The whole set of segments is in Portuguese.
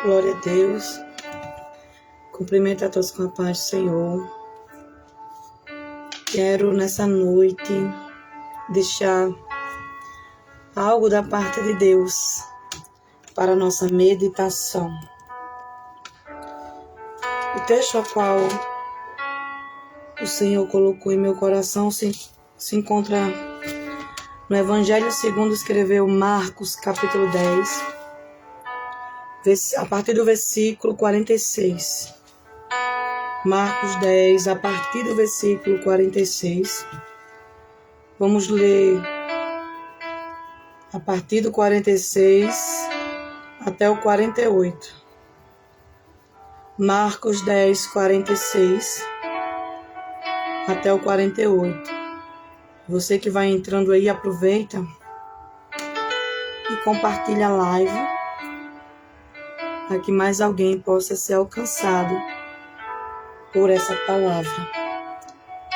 Glória a Deus. Cumprimento a todos com a paz do Senhor. Quero nessa noite deixar algo da parte de Deus para a nossa meditação. O texto a qual o Senhor colocou em meu coração se encontra no Evangelho segundo escreveu Marcos, capítulo 10, a partir do versículo 46. Marcos 10, a partir do versículo 46. Vamos ler a partir do 46 até o 48. Marcos 10, 46 até o 48. Você que vai entrando aí, aproveita e compartilha a live para que mais alguém possa ser alcançado por essa palavra.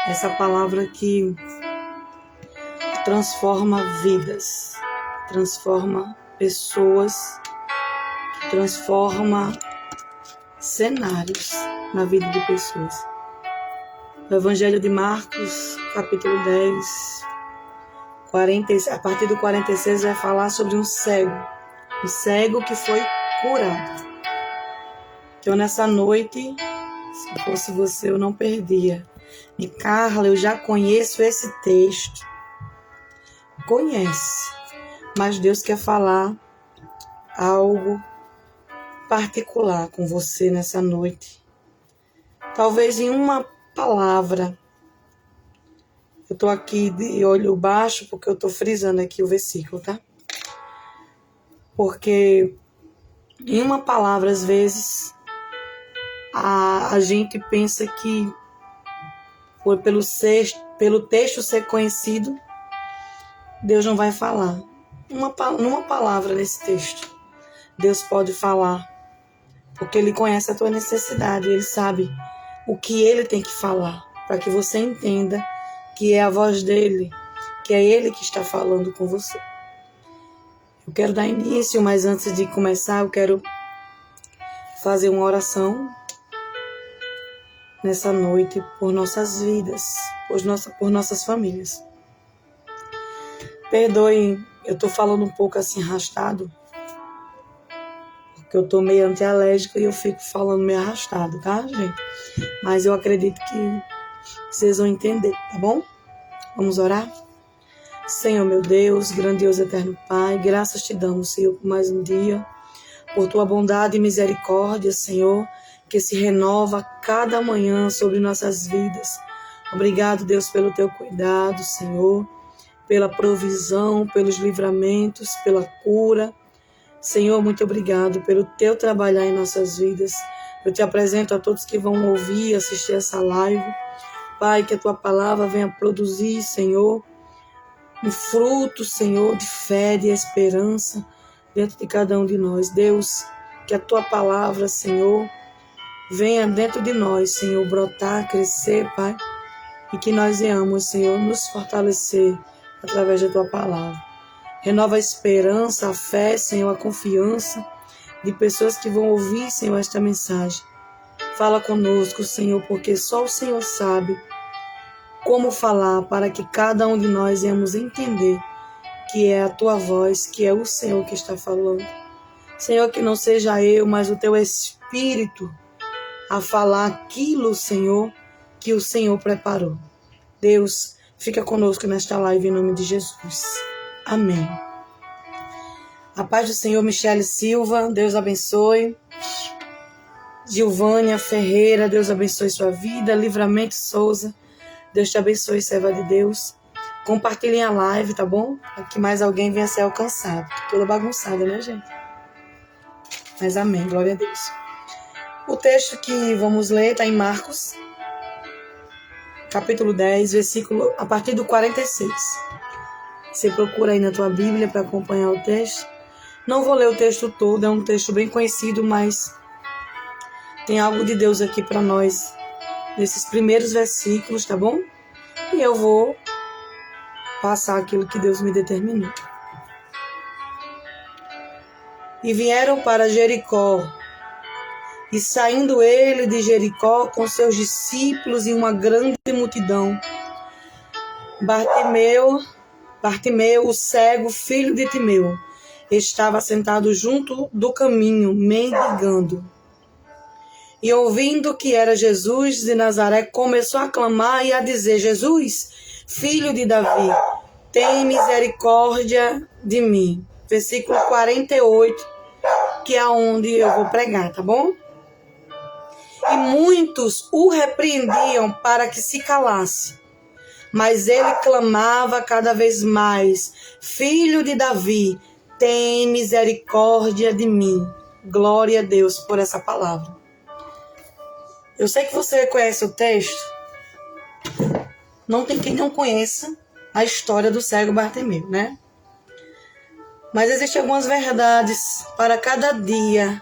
Essa palavra que transforma vidas, transforma pessoas, que transforma cenários na vida de pessoas. O Evangelho de Marcos, capítulo 10, a partir do 46 vai falar sobre um cego que foi curado. Então nessa noite, se fosse você, eu não perdia. E Carla, eu já conheço esse texto. Conhece, mas Deus quer falar algo particular com você nessa noite. Talvez em uma palavra. Eu estou aqui de olho baixo porque eu estou frisando aqui o versículo, tá? Porque em uma palavra, às vezes, a gente pensa que pelo texto ser conhecido, Deus não vai falar. Numa palavra nesse texto, Deus pode falar, porque Ele conhece a tua necessidade, Ele sabe o que Ele tem que falar, para que você entenda que é a voz dEle, que é Ele que está falando com você. Eu quero dar início, mas antes de começar, eu quero fazer uma oração nessa noite por nossas vidas, por nossas famílias. Perdoe, eu estou falando um pouco assim arrastado, porque eu estou meio antialérgica e eu fico falando meio arrastado, tá, gente? Mas eu acredito que vocês vão entender, tá bom? Vamos orar? Senhor, meu Deus, grandioso eterno Pai, graças te damos, Senhor, por mais um dia, por tua bondade e misericórdia, Senhor, que se renova cada manhã sobre nossas vidas. Obrigado, Deus, pelo teu cuidado, Senhor, pela provisão, pelos livramentos, pela cura. Senhor, muito obrigado pelo teu trabalhar em nossas vidas. Eu te apresento a todos que vão ouvir e assistir essa live. Pai, que a tua palavra venha produzir, Senhor, um fruto, Senhor, de fé, de esperança dentro de cada um de nós. Deus, que a tua palavra, Senhor, venha dentro de nós, Senhor, brotar, crescer, Pai, e que nós venhamos, Senhor, nos fortalecer através da tua palavra. Renova a esperança, a fé, Senhor, a confiança de pessoas que vão ouvir, Senhor, esta mensagem. Fala conosco, Senhor, porque só o Senhor sabe como falar para que cada um de nós venhamos entender que é a tua voz, que é o Senhor que está falando. Senhor, que não seja eu, mas o teu Espírito a falar aquilo, Senhor, que o Senhor preparou. Deus, fica conosco nesta live em nome de Jesus. Amém. A paz do Senhor, Michele Silva, Deus abençoe. Gilvânia Ferreira, Deus abençoe sua vida. Livramento Souza, Deus te abençoe, serva de Deus. Compartilhem a live, tá bom? Para que mais alguém venha a ser alcançado. Toda bagunçada, né, gente? Mas amém, glória a Deus. O texto que vamos ler está em Marcos, capítulo 10, versículo a partir do 46. Você procura aí na tua Bíblia para acompanhar o texto. Não vou ler o texto todo, é um texto bem conhecido, mas tem algo de Deus aqui para nós nesses primeiros versículos, tá bom? E eu vou passar aquilo que Deus me determinou. E vieram para Jericó, E saindo ele de Jericó com seus discípulos e uma grande multidão, Bartimeu, o cego, filho de Timeu, estava sentado junto do caminho, mendigando. E ouvindo que era Jesus de Nazaré, começou a clamar e a dizer: Jesus, filho de Davi, tem misericórdia de mim. Versículo 48, que é onde eu vou pregar, tá bom? E muitos o repreendiam para que se calasse. Mas ele clamava cada vez mais: Filho de Davi, tem misericórdia de mim. Glória a Deus por essa palavra. Eu sei que você conhece o texto. Não tem quem não conheça a história do cego Bartimeu, né? Mas existem algumas verdades para cada dia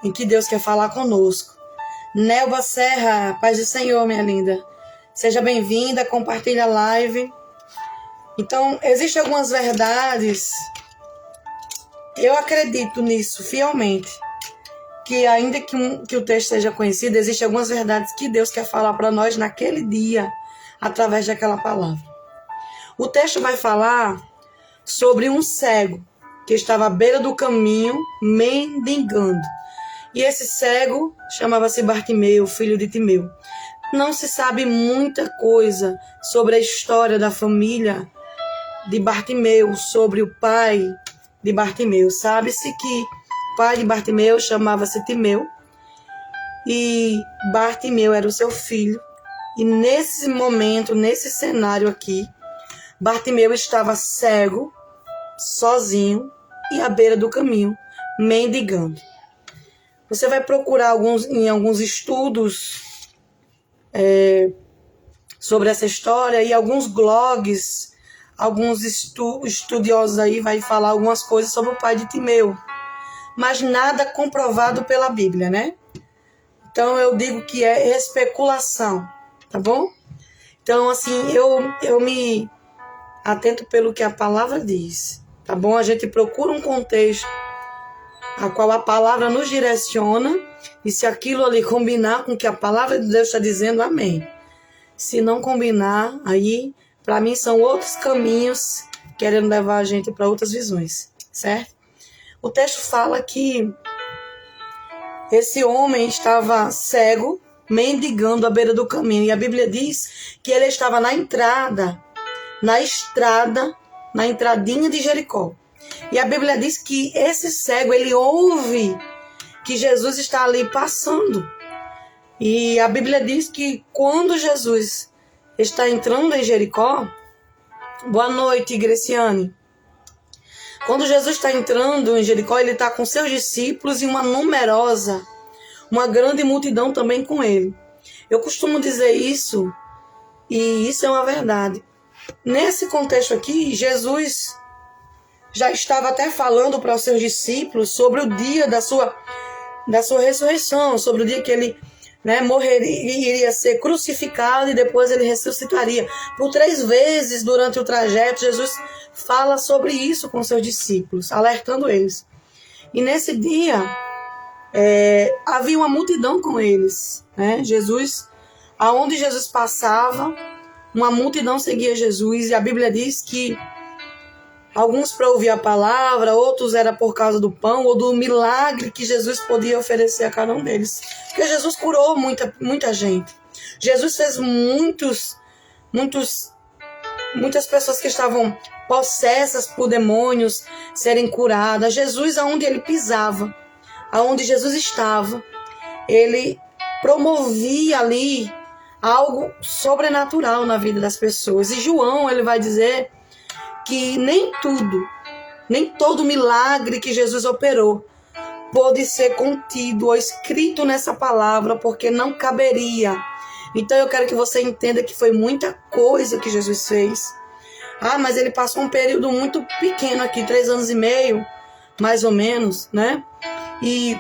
em que Deus quer falar conosco. Nelba Serra, paz do Senhor, minha linda. Seja bem-vinda, compartilha a live. Então, existem algumas verdades. Eu acredito nisso fielmente. Que ainda que o texto seja conhecido, existem algumas verdades que Deus quer falar para nós naquele dia, através daquela palavra. O texto vai falar sobre um cego que estava à beira do caminho, mendigando. E esse cego chamava-se Bartimeu, filho de Timeu. Não se sabe muita coisa sobre a história da família de Bartimeu, sobre o pai de Bartimeu. Sabe-se que o pai de Bartimeu chamava-se Timeu e Bartimeu era o seu filho. E nesse momento, nesse cenário aqui, Bartimeu estava cego, sozinho e à beira do caminho, mendigando. Você vai procurar em alguns estudos sobre essa história e alguns blogs, alguns estudiosos aí vai falar algumas coisas sobre o pai de Timeu, mas nada comprovado pela Bíblia, né? Então eu digo que é especulação, tá bom? Então assim, eu me atento pelo que a palavra diz, tá bom? A gente procura um contexto a qual a palavra nos direciona, e se aquilo ali combinar com o que a palavra de Deus está dizendo, amém. Se não combinar, aí, para mim, são outros caminhos querendo levar a gente para outras visões, certo? O texto fala que esse homem estava cego, mendigando à beira do caminho, e a Bíblia diz que ele estava na entradinha de Jericó. E a Bíblia diz que esse cego, ele ouve que Jesus está ali passando. E a Bíblia diz que quando Jesus está entrando em Jericó, boa noite, Greciane. Quando Jesus está entrando em Jericó, ele está com seus discípulos e uma grande multidão também com ele. Eu costumo dizer isso, e isso é uma verdade. Nesse contexto aqui, Jesus já estava até falando para os seus discípulos sobre o dia da sua ressurreição, sobre o dia que ele morreria, iria ser crucificado e depois ele ressuscitaria. Por 3 vezes durante o trajeto, Jesus fala sobre isso com seus discípulos, alertando eles. E nesse dia, havia uma multidão com eles. Aonde Jesus passava, uma multidão seguia Jesus, e a Bíblia diz que alguns para ouvir a palavra, outros era por causa do pão ou do milagre que Jesus podia oferecer a cada um deles. Porque Jesus curou muita gente. Jesus fez muitas pessoas que estavam possessas por demônios serem curadas. Jesus, aonde ele pisava, aonde Jesus estava, ele promovia ali algo sobrenatural na vida das pessoas. E João, ele vai dizer que nem todo milagre que Jesus operou pôde ser contido ou escrito nessa palavra, porque não caberia. Então eu quero que você entenda que foi muita coisa que Jesus fez. Mas ele passou um período muito pequeno aqui, 3 anos e meio, mais ou menos, né? E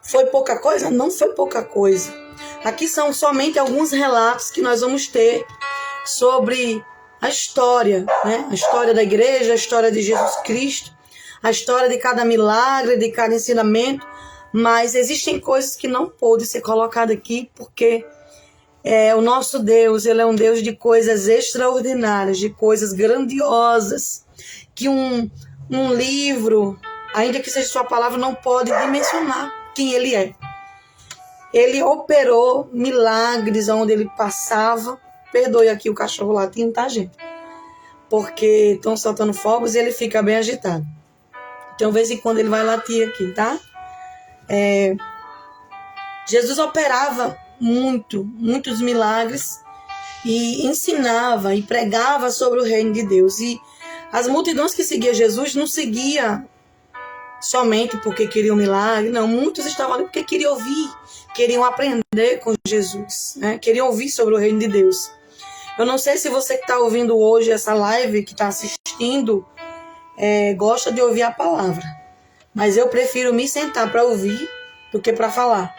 foi pouca coisa? Não foi pouca coisa. Aqui são somente alguns relatos que nós vamos ter sobre a história, né? A história da igreja, a história de Jesus Cristo, a história de cada milagre, de cada ensinamento, Mas existem coisas que não podem ser colocadas aqui, porque o nosso Deus, ele é um Deus de coisas extraordinárias, de coisas grandiosas, que um livro, ainda que seja sua palavra, não pode dimensionar quem ele é. Ele operou milagres onde ele passava. Perdoe aqui o cachorro latindo, tá, gente? Porque estão soltando fogos e ele fica bem agitado. Então, de vez em quando ele vai latir aqui, tá? Jesus operava muitos milagres e ensinava e pregava sobre o reino de Deus. E as multidões que seguiam Jesus não seguiam somente porque queriam milagre, não. Muitos estavam ali porque queriam ouvir, queriam aprender com Jesus, né? Queriam ouvir sobre o reino de Deus. Eu não sei se você que está ouvindo hoje essa live, que está assistindo, gosta de ouvir a palavra. Mas eu prefiro me sentar para ouvir do que para falar.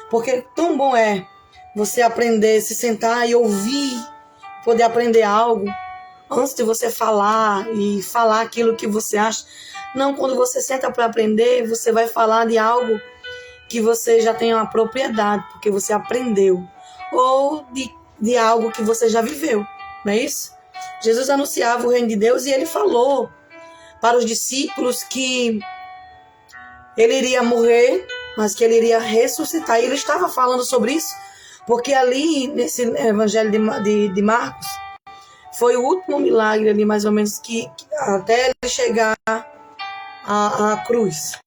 Porque tão bom é você aprender, se sentar e ouvir, poder aprender algo, antes de você falar e falar aquilo que você acha. Não, quando você senta para aprender, você vai falar de algo que você já tem uma propriedade, porque você aprendeu. Ou de algo que você já viveu, não é isso? Jesus anunciava o reino de Deus e ele falou para os discípulos que ele iria morrer, mas que ele iria ressuscitar. E ele estava falando sobre isso, porque ali, nesse evangelho de Marcos, foi o último milagre ali, mais ou menos, que até ele chegar à cruz,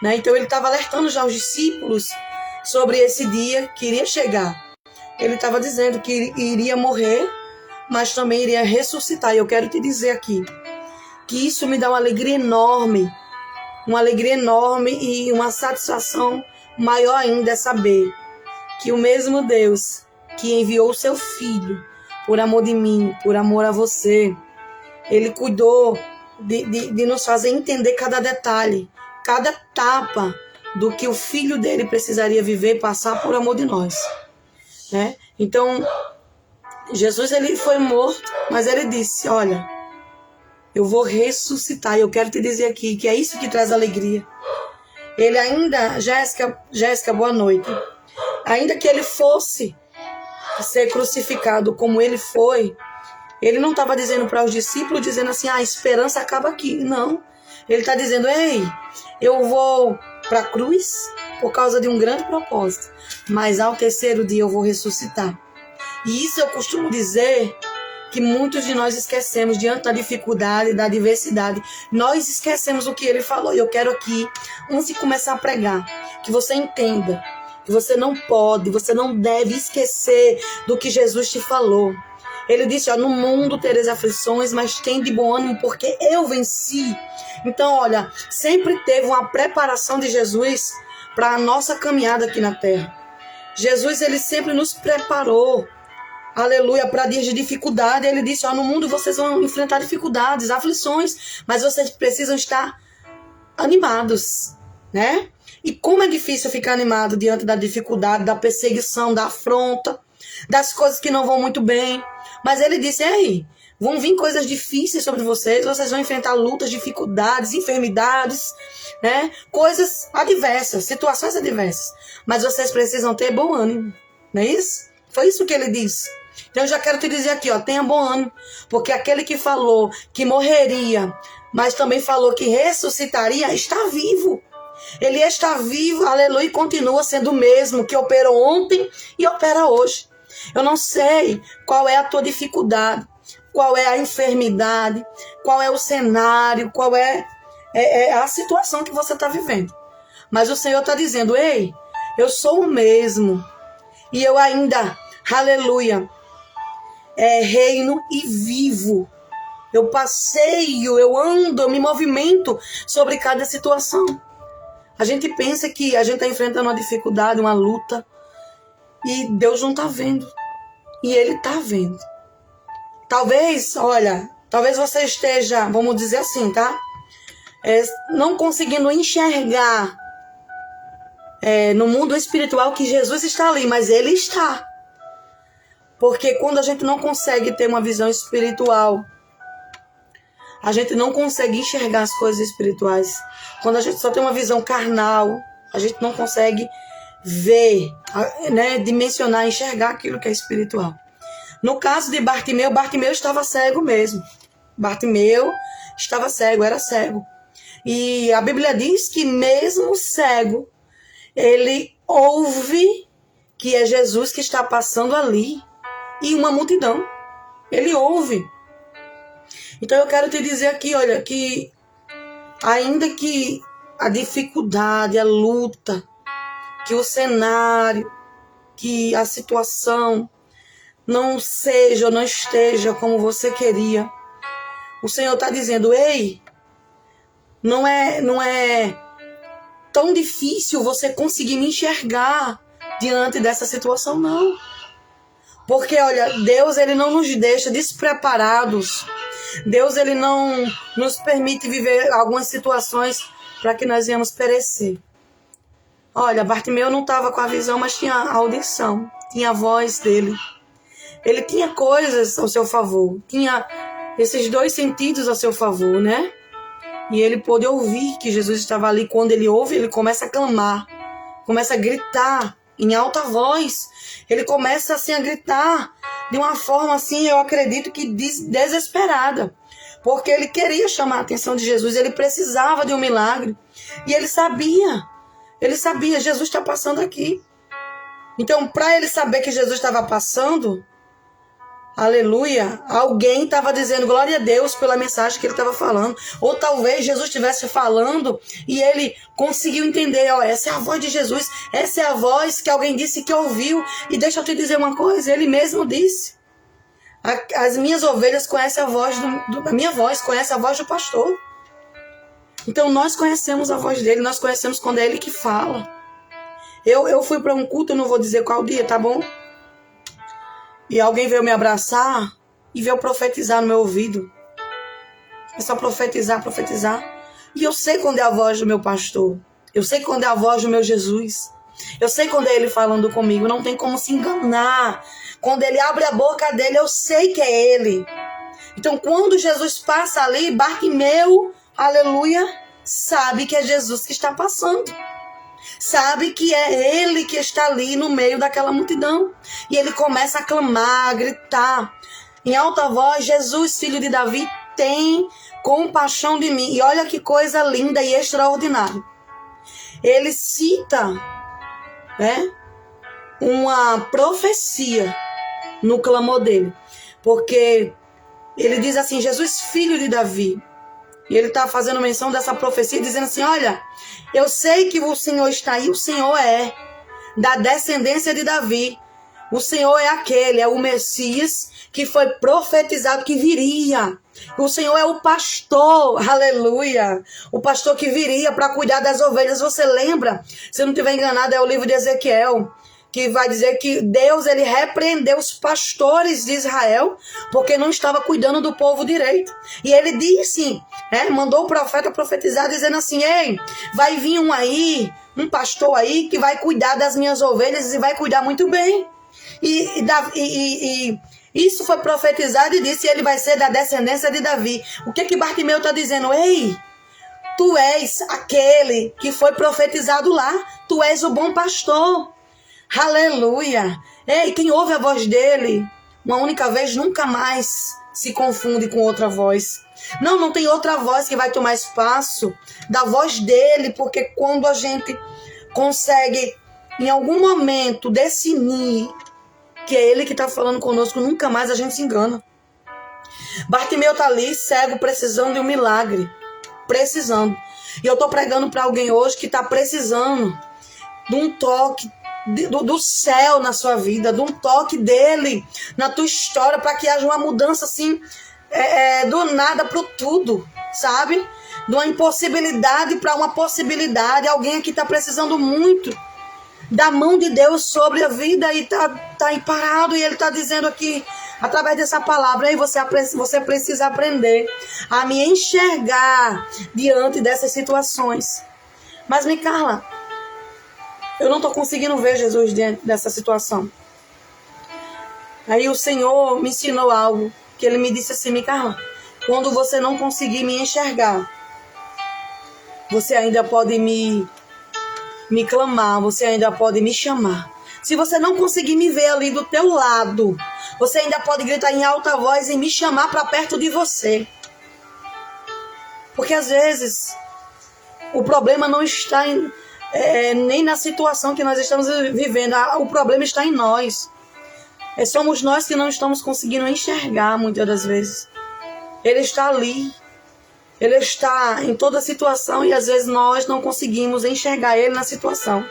né? Então ele estava alertando já os discípulos sobre esse dia que iria chegar. Ele estava dizendo que iria morrer, mas também iria ressuscitar. E eu quero te dizer aqui que isso me dá uma alegria enorme e uma satisfação maior ainda é saber que o mesmo Deus que enviou o seu Filho por amor de mim, por amor a você, ele cuidou de nos fazer entender cada detalhe, cada etapa do que o Filho dele precisaria viver, passar por amor de nós, né? Então, Jesus, ele foi morto, mas ele disse, olha, eu vou ressuscitar. E eu quero te dizer aqui que é isso que traz alegria. Ele ainda, Jéssica, boa noite. Ainda que ele fosse ser crucificado como ele foi, ele não estava dizendo para os discípulos, dizendo assim, a esperança acaba aqui. Não. Ele está dizendo, ei, eu vou para a cruz por causa de um grande propósito, mas ao terceiro dia eu vou ressuscitar. E isso eu costumo dizer que muitos de nós esquecemos diante da dificuldade, da adversidade. Nós esquecemos o que ele falou. E eu quero aqui, antes de começar a pregar, que você entenda que você não pode, você não deve esquecer do que Jesus te falou. Ele disse, ó, no mundo tereis aflições, mas tem de bom ânimo, porque eu venci. Então, olha, sempre teve uma preparação de Jesus para a nossa caminhada aqui na terra. Jesus, ele sempre nos preparou, aleluia, para dias de dificuldade. Ele disse, ó, no mundo vocês vão enfrentar dificuldades, aflições, mas vocês precisam estar animados, né? E como é difícil ficar animado diante da dificuldade, da perseguição, da afronta, das coisas que não vão muito bem. Mas ele disse, ei, vão vir coisas difíceis sobre vocês vão enfrentar lutas, dificuldades, enfermidades, né? Coisas adversas, situações adversas. Mas vocês precisam ter bom ânimo, não é isso? Foi isso que ele disse. Então eu já quero te dizer aqui, ó, tenha bom ânimo, porque aquele que falou que morreria, mas também falou que ressuscitaria, está vivo. Ele está vivo, aleluia, e continua sendo o mesmo que operou ontem e opera hoje. Eu não sei qual é a tua dificuldade, qual é a enfermidade, qual é o cenário, qual é a situação que você está vivendo. Mas o Senhor está dizendo, ei, eu sou o mesmo. E eu ainda, aleluia, reino e vivo. Eu passeio, eu ando, eu me movimento sobre cada situação. A gente pensa que a gente está enfrentando uma dificuldade, uma luta, e Deus não está vendo. E Ele está vendo. Talvez, olha, talvez você esteja, vamos dizer assim, tá? Não conseguindo enxergar no mundo espiritual que Jesus está ali, mas Ele está. Porque quando a gente não consegue ter uma visão espiritual, a gente não consegue enxergar as coisas espirituais. Quando a gente só tem uma visão carnal, a gente não consegue ver, né, dimensionar, enxergar aquilo que é espiritual. No caso de Bartimeu, Bartimeu estava cego mesmo. Bartimeu estava cego, era cego. E a Bíblia diz que mesmo cego, ele ouve que é Jesus que está passando ali e uma multidão. Ele ouve. Então eu quero te dizer aqui, olha, que ainda que a dificuldade, a luta, que o cenário, que a situação não seja ou não esteja como você queria, o Senhor está dizendo, ei, não é tão difícil você conseguir me enxergar diante dessa situação, não. Porque, olha, Deus, ele não nos deixa despreparados. Deus, ele não nos permite viver algumas situações para que nós venhamos perecer. Olha, Bartimeu não estava com a visão, mas tinha a audição, tinha a voz dele. Ele tinha coisas ao seu favor, tinha esses dois sentidos a seu favor, né? E ele pôde ouvir que Jesus estava ali. Quando ele ouve, ele começa a clamar, começa a gritar em alta voz. Ele começa assim a gritar de uma forma assim, eu acredito que desesperada. Porque ele queria chamar a atenção de Jesus, ele precisava de um milagre. E ele sabia, Jesus está passando aqui. Então, para ele saber que Jesus estava passando, aleluia, alguém estava dizendo glória a Deus pela mensagem que ele estava falando. Ou talvez Jesus estivesse falando e ele conseguiu entender, ó, essa é a voz de Jesus, essa é a voz que alguém disse que ouviu. E deixa eu te dizer uma coisa, ele mesmo disse, as minhas ovelhas conhecem a voz a minha voz, conhece a voz do pastor. Então nós conhecemos a voz dele, nós conhecemos quando é ele que fala. Eu fui para um culto, eu não vou dizer qual dia, tá bom? E alguém veio me abraçar e veio profetizar no meu ouvido. É só profetizar. E eu sei quando é a voz do meu pastor. Eu sei quando é a voz do meu Jesus. Eu sei quando é ele falando comigo. Não tem como se enganar. Quando ele abre a boca dele, eu sei que é ele. Então, quando Jesus passa ali, Bartimeu, aleluia, sabe que é Jesus que está passando. Sabe que é ele que está ali no meio daquela multidão. E ele começa a clamar, a gritar em alta voz, Jesus, filho de Davi, tem compaixão de mim. E olha que coisa linda e extraordinária. Ele cita, né, uma profecia no clamor dele. Porque ele diz assim, Jesus, filho de Davi. E ele está fazendo menção dessa profecia, dizendo assim, olha, eu sei que o Senhor está aí, o Senhor é da descendência de Davi. O Senhor é aquele, é o Messias que foi profetizado que viria. O Senhor é o pastor, aleluia. O pastor que viria para cuidar das ovelhas. Você lembra? Se eu não estiver enganado, é o livro de Ezequiel, que vai dizer que Deus, ele repreendeu os pastores de Israel, porque não estava cuidando do povo direito. E ele disse, mandou o profeta profetizar, dizendo assim, ei, vai vir um pastor aí, que vai cuidar das minhas ovelhas e vai cuidar muito bem. E isso foi profetizado e disse, ele vai ser da descendência de Davi. O que Bartimeu está dizendo? Ei, tu és aquele que foi profetizado lá, tu és o bom pastor. Aleluia! Ei, quem ouve a voz dele uma única vez nunca mais se confunde com outra voz. Não tem outra voz que vai tomar espaço da voz dele, porque quando a gente consegue em algum momento definir que é ele que está falando conosco, nunca mais a gente se engana. Bartimeu está ali, cego, precisando de um milagre. Precisando. E eu estou pregando para alguém hoje que está precisando de um toque do céu na sua vida, de um toque dele na tua história, para que haja uma mudança assim, do nada para o tudo, sabe? De uma impossibilidade para uma possibilidade. Alguém aqui está precisando muito da mão de Deus sobre a vida e tá aí parado, e ele está dizendo aqui, através dessa palavra, aí você precisa aprender a me enxergar diante dessas situações. Mas, Carla, eu não estou conseguindo ver Jesus diante dessa situação. Aí o Senhor me ensinou algo, que ele me disse assim, Carla, quando você não conseguir me enxergar, você ainda pode me me clamar, você ainda pode me chamar. Se você não conseguir me ver ali do teu lado, você ainda pode gritar em alta voz e me chamar para perto de você. Porque às vezes o problema não está nem na situação que nós estamos vivendo. O problema está em nós. Somos nós que não estamos conseguindo enxergar muitas das vezes. Ele está ali. Ele está em toda a situação e às vezes nós não conseguimos enxergar ele na situação.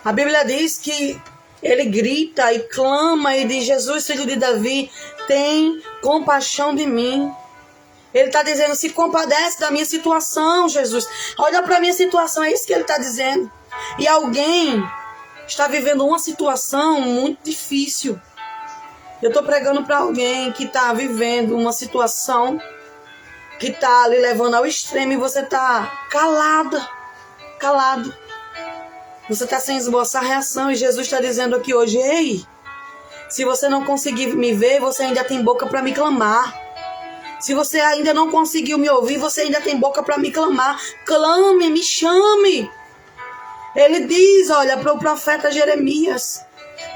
A Bíblia diz que ele grita e clama e diz: Jesus, filho de Davi, tem compaixão de mim. Ele está dizendo: se compadece da minha situação, Jesus. Olha para a minha situação, é isso que ele está dizendo. E alguém está vivendo uma situação muito difícil. Eu estou pregando para alguém que está vivendo uma situação que está lhe levando ao extremo e você está calado. Você está sem esboçar reação e Jesus está dizendo aqui hoje: ei, se você não conseguir me ver, você ainda tem boca para me clamar. Se você ainda não conseguiu me ouvir, você ainda tem boca para me clamar. Clame, me chame. Ele diz, olha, para o profeta Jeremias,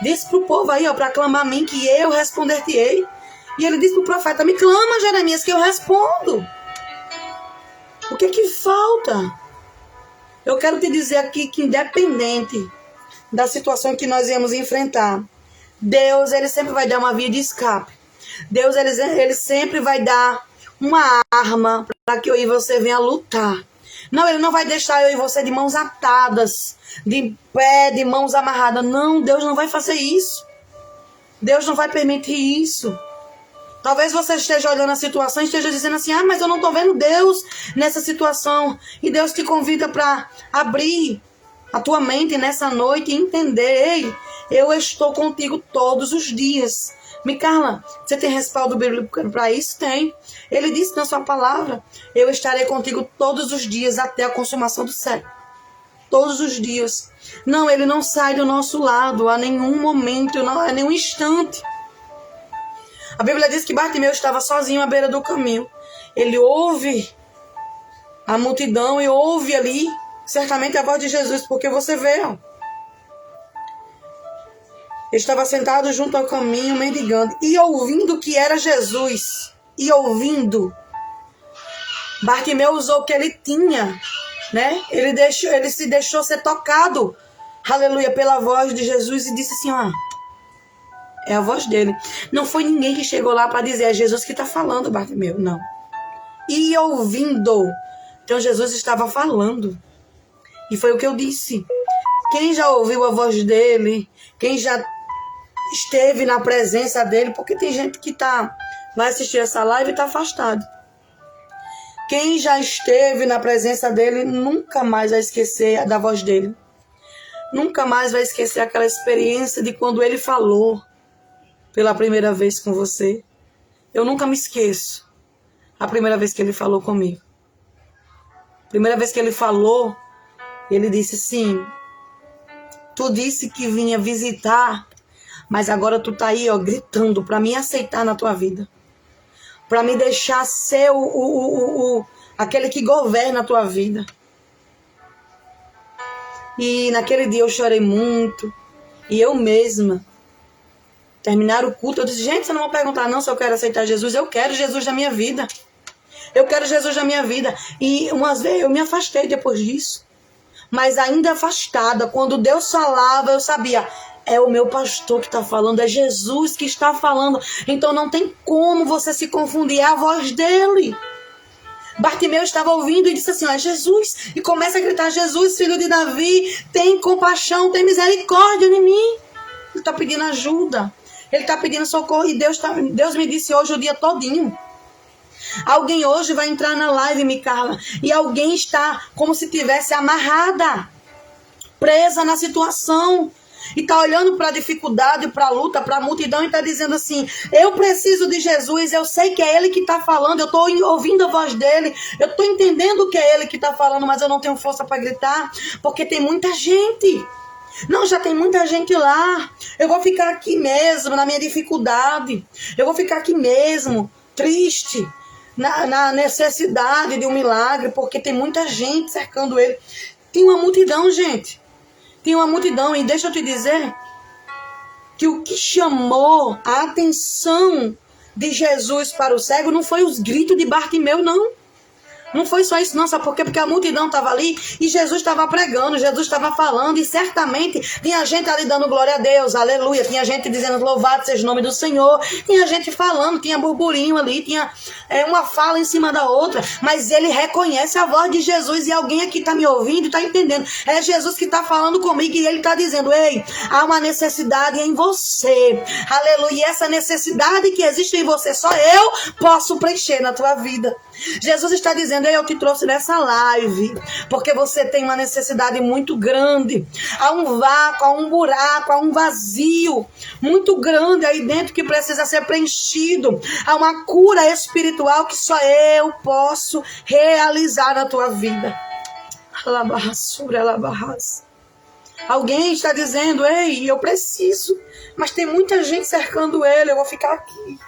diz para o povo aí, para clamar a mim, que eu responder-te-ei. E ele diz para o profeta: me clama, Jeremias, que eu respondo. O que falta? Eu quero te dizer aqui que independente da situação que nós íamos enfrentar, Deus, ele sempre vai dar uma via de escape. Deus, ele sempre vai dar uma arma para que eu e você venha lutar. Não, ele não vai deixar eu e você de mãos atadas, de pé, de mãos amarradas. Não, Deus não vai fazer isso. Deus não vai permitir isso. Talvez você esteja olhando a situação e esteja dizendo assim: ah, mas eu não estou vendo Deus nessa situação. E Deus te convida para abrir a tua mente nessa noite e entender: ei, eu estou contigo todos os dias. Micaela, você tem respaldo bíblico para isso? Tem. Ele disse na sua palavra: eu estarei contigo todos os dias até a consumação do século. Todos os dias. Não, ele não sai do nosso lado a nenhum momento, a nenhum instante. A Bíblia diz que Bartimeu estava sozinho à beira do caminho. Ele ouve a multidão e ouve ali certamente a voz de Jesus, porque você vê, ó. Ele estava sentado junto ao caminho, mendigando, e ouvindo que era Jesus. E ouvindo, Bartimeu usou o que ele tinha, né? Ele se deixou ser tocado, aleluia, pela voz de Jesus e disse assim: ó, é a voz dele. Não foi ninguém que chegou lá para dizer: é Jesus que está falando, Bartimeu. Não. E ouvindo. Então Jesus estava falando. E foi o que eu disse. Quem já ouviu a voz dele, quem já esteve na presença dele, porque tem gente que vai assistir essa live e está afastado. Quem já esteve na presença dele nunca mais vai esquecer da voz dele. Nunca mais vai esquecer aquela experiência de quando ele falou pela primeira vez com você. Eu nunca me esqueço a primeira vez que ele falou comigo. Primeira vez que ele falou, ele disse assim: tu disse que vinha visitar, mas agora tu tá aí, ó, gritando para me aceitar na tua vida. Para me deixar ser aquele que governa a tua vida. E naquele dia eu chorei muito. E eu mesma, terminar o culto, eu disse: gente, você não vai perguntar não se eu quero aceitar Jesus. Eu quero Jesus na minha vida. Eu quero Jesus na minha vida. E umas vezes eu me afastei depois disso. Mas ainda afastada, quando Deus falava, eu sabia: é o meu pastor que está falando, é Jesus que está falando. Então não tem como você se confundir, é a voz dele. Bartimeu estava ouvindo e disse assim: ó, é Jesus. E começa a gritar: Jesus, filho de Davi, tem compaixão, tem misericórdia de mim. Ele está pedindo ajuda. Ele está pedindo socorro. E Deus me disse hoje o dia todinho: alguém hoje vai entrar na live, Micaela, e alguém está como se tivesse amarrada, presa na situação, e está olhando para a dificuldade, para a luta, para a multidão, e está dizendo assim: eu preciso de Jesus, eu sei que é Ele que está falando, eu estou ouvindo a voz dele, eu estou entendendo que é Ele que está falando, mas eu não tenho força para gritar, porque tem muita gente. Não, já tem muita gente lá. Eu vou ficar aqui mesmo, na minha dificuldade. Eu vou ficar aqui mesmo, triste, na necessidade de um milagre, porque tem muita gente cercando ele. Tinha uma multidão, gente. Tinha uma multidão. E deixa eu te dizer que o que chamou a atenção de Jesus para o cego não foi os gritos de Bartimeu, não. Não foi só isso, não, sabe por quê? Porque a multidão estava ali e Jesus estava pregando, Jesus estava falando, e certamente tinha gente ali dando glória a Deus, aleluia, tinha gente dizendo louvado seja o nome do Senhor, tinha gente falando, tinha burburinho ali, tinha uma fala em cima da outra, mas ele reconhece a voz de Jesus, e alguém aqui está me ouvindo e está entendendo, é Jesus que está falando comigo, e ele está dizendo, ei, há uma necessidade em você, aleluia, e essa necessidade que existe em você, só eu posso preencher na tua vida. Jesus está dizendo, eu te trouxe nessa live, porque você tem uma necessidade muito grande. Há um vácuo, há um buraco, há um vazio muito grande aí dentro que precisa ser preenchido. Há uma cura espiritual que só eu posso realizar na tua vida. Alguém está dizendo, ei, eu preciso, mas tem muita gente cercando ele, eu vou ficar aqui.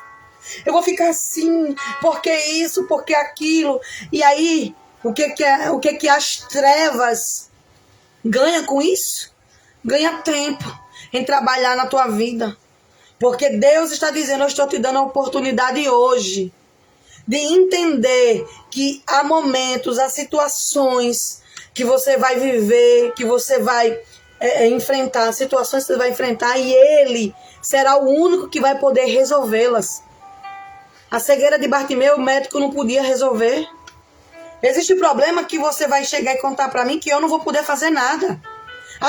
Eu vou ficar assim, porque isso, porque aquilo. E aí, o que as trevas ganha com isso? Ganha tempo em trabalhar na tua vida. Porque Deus está dizendo, eu estou te dando a oportunidade hoje de entender que há momentos, há situações que você vai viver, que você vai enfrentar, situações que você vai enfrentar, e Ele será o único que vai poder resolvê-las. A cegueira de Bartimeu, o médico não podia resolver. Existe problema que você vai chegar e contar para mim que eu não vou poder fazer nada.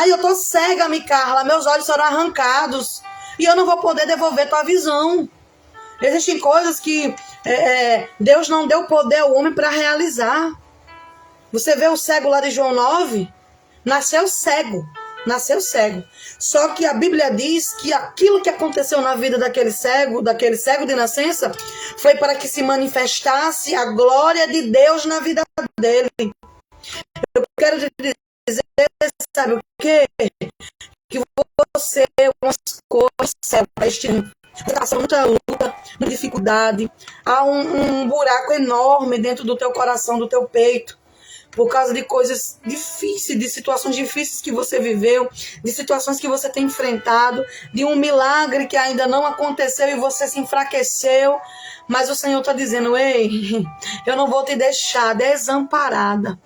Eu tô cega, Carla, meus olhos serão arrancados e eu não vou poder devolver tua visão. Existem coisas que Deus não deu poder ao homem para realizar. Você vê o cego lá de João 9? Nasceu cego. Só que a Bíblia diz que aquilo que aconteceu na vida daquele cego de nascença, foi para que se manifestasse a glória de Deus na vida dele. Eu quero te dizer, sabe o quê? Que você é umas coisas, você está passando muita luta, muita dificuldade, há um buraco enorme dentro do teu coração, do teu peito, por causa de coisas difíceis, de situações difíceis que você viveu, de situações que você tem enfrentado, de um milagre que ainda não aconteceu e você se enfraqueceu, mas o Senhor está dizendo, ei, eu não vou te deixar desamparada.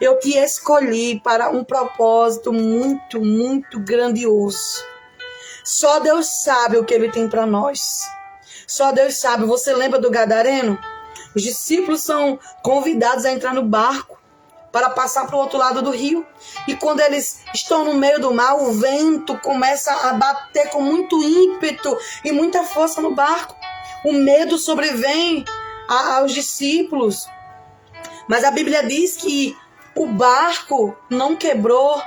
Eu te escolhi para um propósito muito, muito grandioso. Só Deus sabe o que Ele tem para nós. Só Deus sabe. Você lembra do Gadareno? Os discípulos são convidados a entrar no barco para passar para o outro lado do rio. E quando eles estão no meio do mar, o vento começa a bater com muito ímpeto e muita força no barco. O medo sobrevém aos discípulos. Mas a Bíblia diz que o barco não quebrou.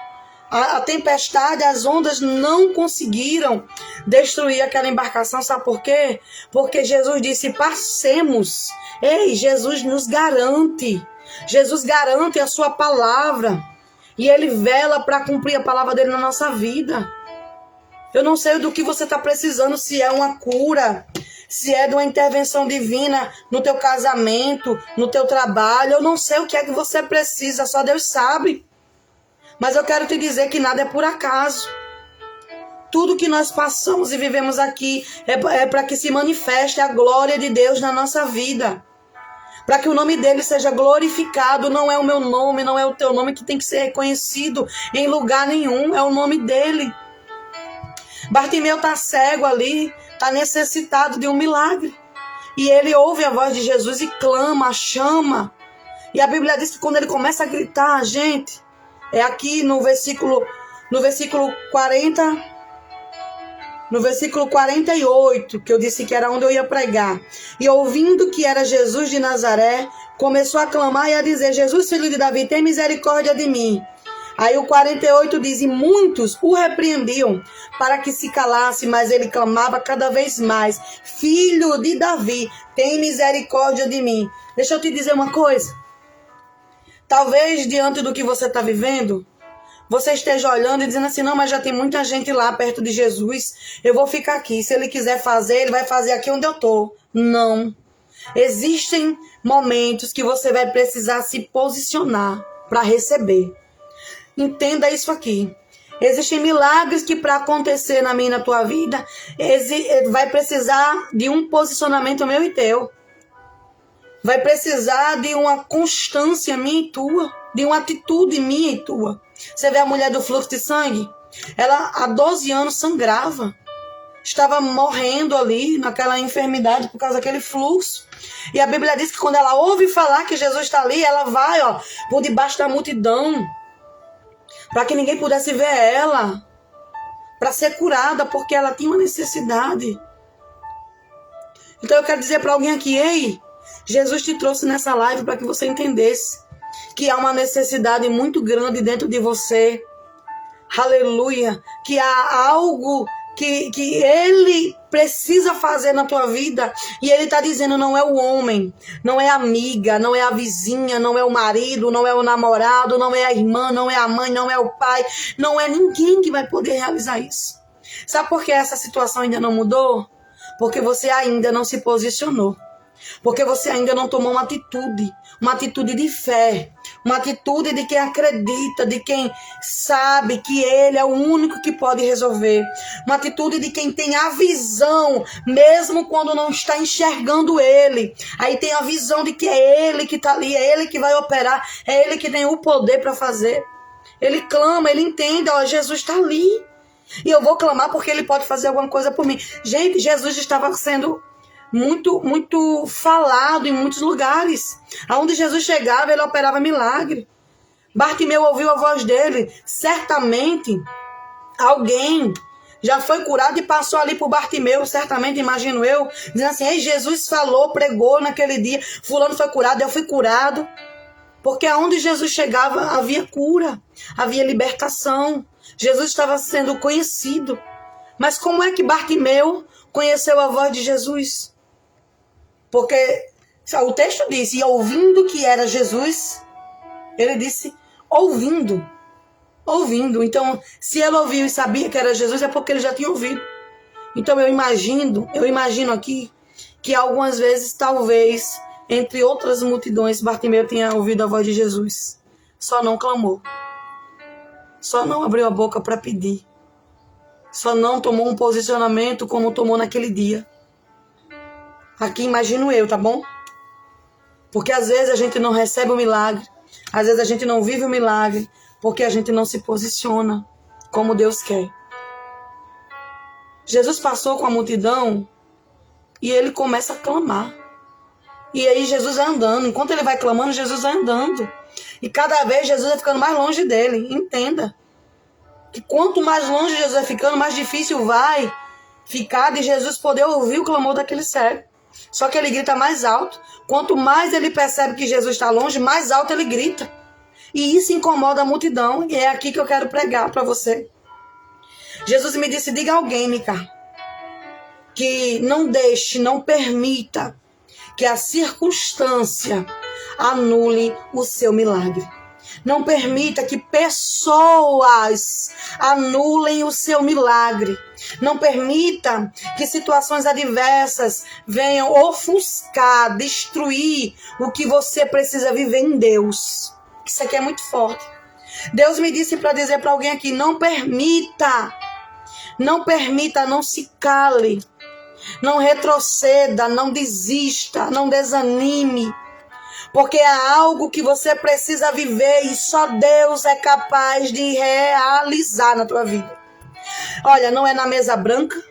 A tempestade, as ondas não conseguiram destruir aquela embarcação. Sabe por quê? Porque Jesus disse, passemos. Ei, Jesus nos garante. Jesus garante a sua palavra. E Ele vela para cumprir a palavra dele na nossa vida. Eu não sei do que você está precisando, se é uma cura, se é de uma intervenção divina no teu casamento, no teu trabalho. Eu não sei o que é que você precisa, só Deus sabe. Mas eu quero te dizer que nada é por acaso. Tudo que nós passamos e vivemos aqui é para que se manifeste a glória de Deus na nossa vida. Para que o nome dele seja glorificado. Não é o meu nome, não é o teu nome que tem que ser reconhecido em lugar nenhum. É o nome dele. Bartimeu está cego ali, está necessitado de um milagre. E ele ouve a voz de Jesus e clama, chama. E a Bíblia diz que quando ele começa a gritar, gente, é aqui no versículo 40, no versículo 48, que eu disse que era onde eu ia pregar. E ouvindo que era Jesus de Nazaré, começou a clamar e a dizer, Jesus, filho de Davi, tem misericórdia de mim. Aí o 48 diz, e muitos o repreendiam para que se calasse, mas ele clamava cada vez mais, filho de Davi, tem misericórdia de mim. Deixa eu te dizer uma coisa. Talvez diante do que você está vivendo, você esteja olhando e dizendo assim, não, mas já tem muita gente lá perto de Jesus, eu vou ficar aqui, se ele quiser fazer, ele vai fazer aqui onde eu estou. Não. Existem momentos que você vai precisar se posicionar para receber. Entenda isso aqui. Existem milagres que para acontecer na minha e na tua vida, vai precisar de um posicionamento meu e teu. Vai precisar de uma constância minha e tua, de uma atitude minha e tua. Você vê a mulher do fluxo de sangue? Ela há 12 anos sangrava. Estava morrendo ali naquela enfermidade por causa daquele fluxo. E a Bíblia diz que quando ela ouve falar que Jesus está ali, ela vai, por debaixo da multidão, para que ninguém pudesse ver ela, para ser curada, porque ela tinha uma necessidade. Então eu quero dizer para alguém aqui, ei, Jesus te trouxe nessa live para que você entendesse que há uma necessidade muito grande dentro de você. Aleluia. Que há algo que Ele precisa fazer na tua vida. E Ele está dizendo, não é o homem, não é a amiga, não é a vizinha, não é o marido, não é o namorado, não é a irmã, não é a mãe, não é o pai. Não é ninguém que vai poder realizar isso. Sabe por que essa situação ainda não mudou? Porque você ainda não se posicionou. Porque você ainda não tomou uma atitude de fé, uma atitude de quem acredita, de quem sabe que Ele é o único que pode resolver, uma atitude de quem tem a visão, mesmo quando não está enxergando Ele. Aí tem a visão de que é Ele que está ali, é Ele que vai operar, é Ele que tem o poder para fazer. Ele clama, ele entende, Jesus está ali. E eu vou clamar porque Ele pode fazer alguma coisa por mim. Gente, Jesus estava sendo muito falado em muitos lugares. Aonde Jesus chegava, Ele operava milagre. Bartimeu ouviu a voz dele. Certamente, alguém já foi curado e passou ali por Bartimeu, certamente, imagino eu, dizendo assim, ei, Jesus falou, pregou naquele dia, fulano foi curado, eu fui curado. Porque aonde Jesus chegava, havia cura, havia libertação. Jesus estava sendo conhecido. Mas como é que Bartimeu conheceu a voz de Jesus? Porque o texto diz, e ouvindo que era Jesus, ele disse, ouvindo. Então, se ele ouviu e sabia que era Jesus, é porque ele já tinha ouvido. Então, eu imagino aqui, que algumas vezes, talvez, entre outras multidões, Bartimeu tenha ouvido a voz de Jesus. Só não clamou. Só não abriu a boca para pedir. Só não tomou um posicionamento como tomou naquele dia. Aqui imagino eu, tá bom? Porque às vezes a gente não recebe o milagre. Às vezes a gente não vive o milagre. Porque a gente não se posiciona como Deus quer. Jesus passou com a multidão e ele começa a clamar. E aí Jesus vai andando. Enquanto ele vai clamando, Jesus vai andando. E cada vez Jesus vai ficando mais longe dele. Entenda. Que quanto mais longe Jesus vai ficando, mais difícil vai ficar de Jesus poder ouvir o clamor daquele cego. Só que ele grita mais alto. Quanto mais ele percebe que Jesus está longe, mais alto ele grita. E isso incomoda a multidão. E é aqui que eu quero pregar para você. Jesus me disse, diga a alguém, Mica, que não deixe, não permita que a circunstância anule o seu milagre. Não permita que pessoas anulem o seu milagre. Não permita que situações adversas venham ofuscar, destruir o que você precisa viver em Deus. Isso aqui é muito forte. Deus me disse para dizer para alguém aqui, não permita, não se cale, não retroceda, não desista, não desanime. Porque há algo que você precisa viver e só Deus é capaz de realizar na tua vida. Olha, não é na mesa branca,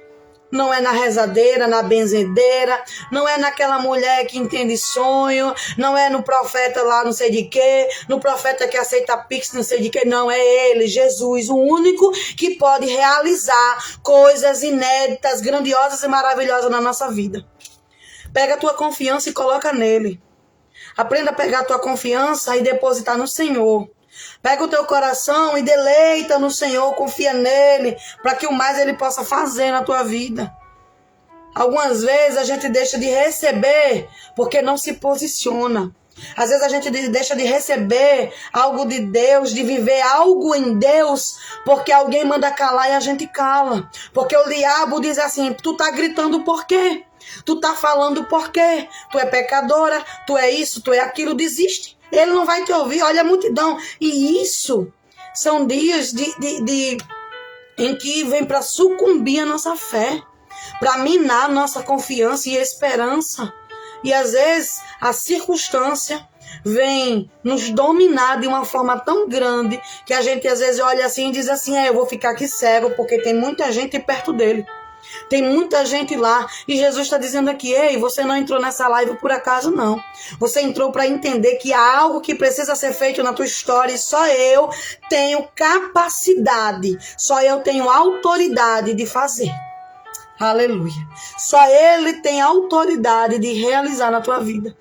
não é na rezadeira, na benzedeira, não é naquela mulher que entende sonho, não é no profeta lá não sei de quê, no profeta que aceita pix não sei de quê, não, é Ele, Jesus, o único que pode realizar coisas inéditas, grandiosas e maravilhosas na nossa vida. Pega a tua confiança e coloca nele. Aprenda a pegar a tua confiança e depositar no Senhor. Pega o teu coração e deleita no Senhor, confia nele, para que o mais ele possa fazer na tua vida. Algumas vezes a gente deixa de receber porque não se posiciona. Às vezes a gente deixa de receber algo de Deus, de viver algo em Deus, porque alguém manda calar e a gente cala. Porque o diabo diz assim, tu tá gritando por quê? Tu tá falando por quê? Tu é pecadora, tu é isso, tu é aquilo, desiste. Ele não vai te ouvir, olha a multidão. E isso São dias em que vem para sucumbir a nossa fé, para minar a nossa confiança e esperança. E às vezes a circunstância vem nos dominar de uma forma tão grande que a gente às vezes olha assim e diz assim, eu vou ficar aqui cego porque tem muita gente perto dele. Tem muita gente lá. E Jesus está dizendo aqui, ei, você não entrou nessa live por acaso, não. Você entrou para entender que há algo que precisa ser feito na tua história e só eu tenho capacidade, só eu tenho autoridade de fazer. Aleluia. Só Ele tem autoridade de realizar na tua vida.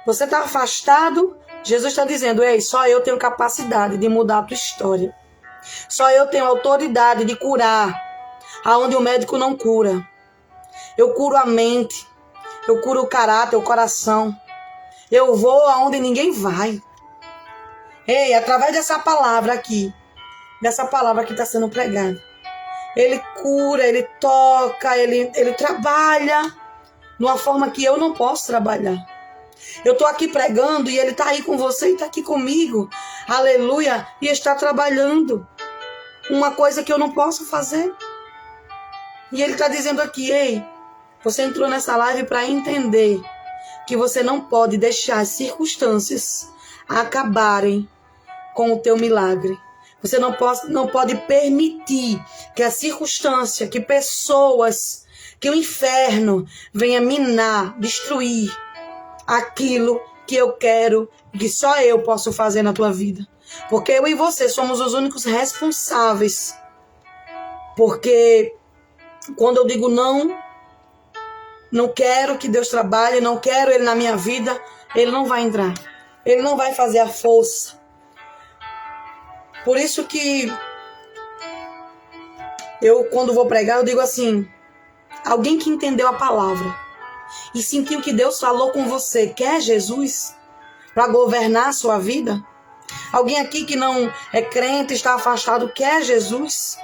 Você está afastado, Jesus está dizendo, ei, só eu tenho capacidade de mudar a tua história. Só eu tenho autoridade de curar aonde o médico não cura. Eu curo a mente, eu curo o caráter, o coração. Eu vou aonde ninguém vai. Ei, através dessa palavra aqui está sendo pregada, Ele cura, Ele toca, Ele trabalha de uma forma que eu não posso trabalhar. Eu estou aqui pregando e Ele está aí com você e está aqui comigo. Aleluia. E está trabalhando uma coisa que eu não posso fazer. E Ele está dizendo aqui, ei, você entrou nessa live para entender que você não pode deixar as circunstâncias acabarem com o teu milagre. Você não pode permitir que a circunstância, que pessoas, que o inferno venha minar, destruir aquilo que eu quero, que só eu posso fazer na tua vida. Porque eu e você somos os únicos responsáveis. Porque quando eu digo não quero que Deus trabalhe, não quero Ele na minha vida, Ele não vai entrar. Ele não vai fazer a força. Por isso que eu, quando vou pregar, eu digo assim, alguém que entendeu a palavra e sentiu que Deus falou com você, quer Jesus para governar a sua vida? Alguém aqui que não é crente, está afastado, quer Jesus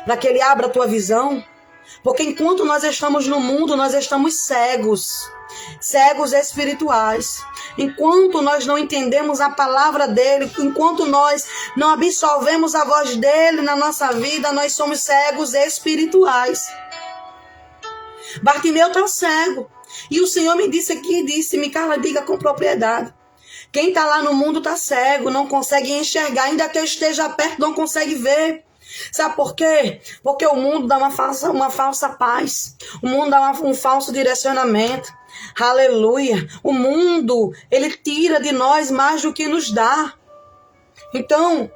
para que Ele abra a tua visão? Porque enquanto nós estamos no mundo, nós estamos cegos espirituais. Enquanto nós não entendemos a palavra dele, enquanto nós não absorvemos a voz dele na nossa vida, nós somos cegos espirituais. Bartimeu está cego. E o Senhor me disse aqui, disse-me, Carla, diga com propriedade. Quem está lá no mundo está cego, não consegue enxergar, ainda que eu esteja perto, não consegue ver. Sabe por quê? Porque o mundo dá uma falsa paz. O mundo dá um falso direcionamento. Aleluia. O mundo, ele tira de nós mais do que nos dá. Então,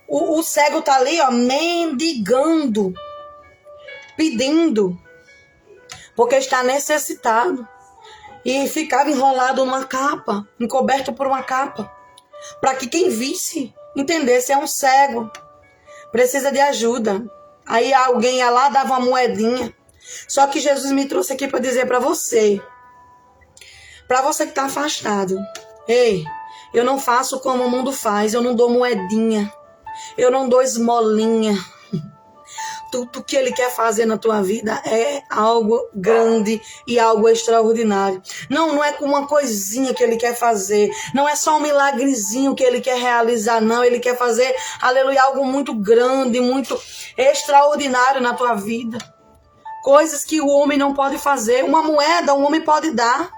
o cego está ali, ó, mendigando, pedindo, porque está necessitado. E ficava enrolado numa capa, encoberto por uma capa, para que quem visse entendesse, é um cego, precisa de ajuda. Aí alguém ia lá, dava uma moedinha. Só que Jesus me trouxe aqui para dizer para você que está afastado, ei, eu não faço como o mundo faz, eu não dou moedinha, eu não dou esmolinha. Tudo que Ele quer fazer na tua vida é algo grande e algo extraordinário. Não é com uma coisinha que Ele quer fazer. Não é só um milagrezinho que Ele quer realizar, não. Ele quer fazer, aleluia, algo muito grande, muito extraordinário na tua vida. Coisas que o homem não pode fazer. Uma moeda o homem pode dar,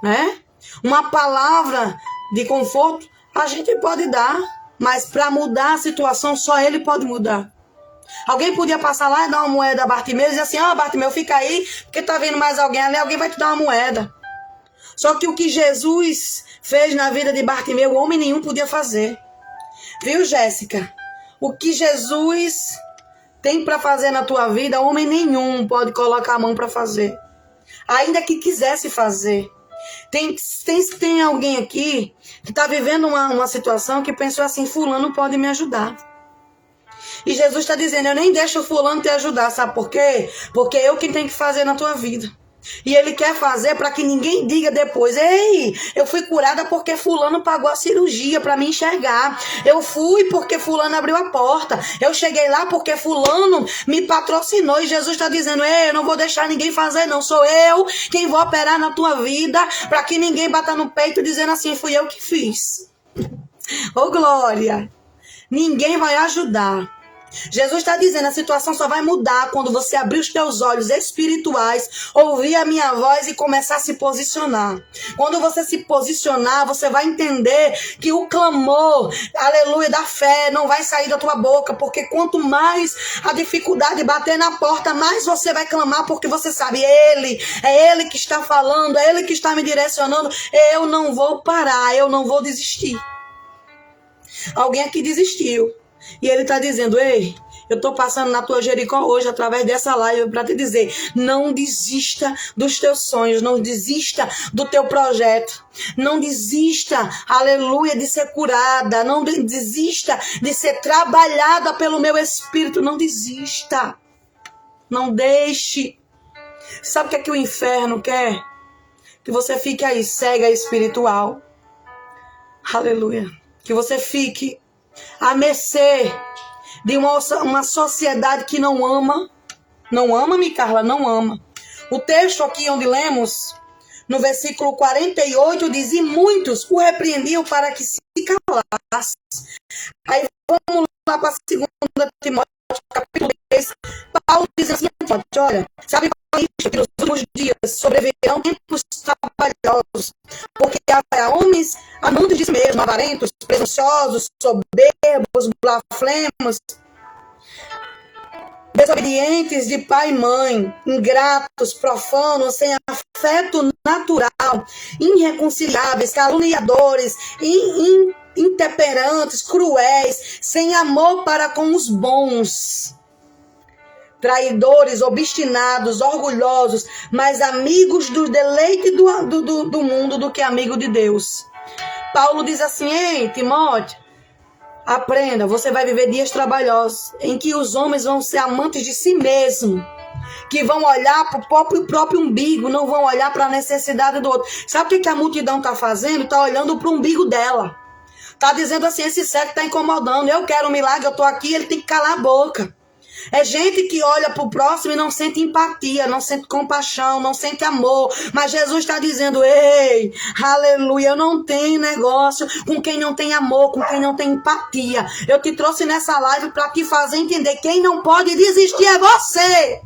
né? Uma palavra de conforto a gente pode dar. Mas para mudar a situação, só Ele pode mudar. Alguém podia passar lá e dar uma moeda a Bartimeu e dizer assim, Bartimeu, fica aí, porque tá vindo mais alguém ali, alguém vai te dar uma moeda. Só que o que Jesus fez na vida de Bartimeu, homem nenhum podia fazer. Viu, Jéssica? O que Jesus tem para fazer na tua vida, homem nenhum pode colocar a mão para fazer. Ainda que quisesse fazer. Tem alguém aqui que está vivendo uma situação que pensou assim, fulano pode me ajudar. E Jesus está dizendo, eu nem deixo o fulano te ajudar, sabe por quê? Porque eu que tenho que fazer na tua vida. E Ele quer fazer para que ninguém diga depois, ei, eu fui curada porque fulano pagou a cirurgia para me enxergar. Eu fui porque fulano abriu a porta. Eu cheguei lá porque fulano me patrocinou. E Jesus está dizendo, ei, eu não vou deixar ninguém fazer não. Sou eu quem vou operar na tua vida para que ninguém bata no peito dizendo assim, fui eu que fiz. Ô, glória! Ninguém vai ajudar. Jesus está dizendo, a situação só vai mudar quando você abrir os teus olhos espirituais, ouvir a minha voz e começar a se posicionar. Quando você se posicionar, você vai entender que o clamor, aleluia, da fé não vai sair da tua boca, porque quanto mais a dificuldade bater na porta, mais você vai clamar, porque você sabe, é Ele que está falando, é Ele que está me direcionando, eu não vou parar, eu não vou desistir. Alguém aqui desistiu. E ele está dizendo, ei, eu estou passando na tua Jericó hoje, através dessa live, para te dizer, não desista dos teus sonhos, não desista do teu projeto, não desista, aleluia, de ser curada, não desista de ser trabalhada pelo meu Espírito, não desista, não deixe. Sabe o que é que o inferno quer? Que você fique aí cega espiritual, aleluia, que você fique à mercê de uma sociedade que não ama. Não ama-me, Carla? Não ama. O texto aqui onde lemos, no versículo 48, diz, e muitos o repreendiam para que se calasse. Aí vamos lá para 2 Timóteo, capítulo 3. Paulo diz assim, olha, sabe qual é isso? Que nos últimos dias sobrevirão tempos trabalhosos, porque haverá homens amantes de si mesmos, avarentos, presunçosos, soberbos, blasfemos, desobedientes de pai e mãe, ingratos, profanos, sem afeto natural, irreconciliáveis, caluniadores, intemperantes, cruéis, sem amor para com os bons, traidores, obstinados, orgulhosos, mais amigos do deleite do mundo do que amigo de Deus. Paulo diz assim, ei, Timóteo, aprenda, você vai viver dias trabalhosos, em que os homens vão ser amantes de si mesmos, que vão olhar para o próprio umbigo, não vão olhar para a necessidade do outro. Sabe o que a multidão está fazendo? Está olhando para o umbigo dela. Está dizendo assim, esse cego está incomodando, eu quero um milagre, eu estou aqui, ele tem que calar a boca. É gente que olha para o próximo e não sente empatia, não sente compaixão, não sente amor. Mas Jesus está dizendo, ei, aleluia, eu não tenho negócio com quem não tem amor, com quem não tem empatia. Eu te trouxe nessa live para te fazer entender, quem não pode desistir é você.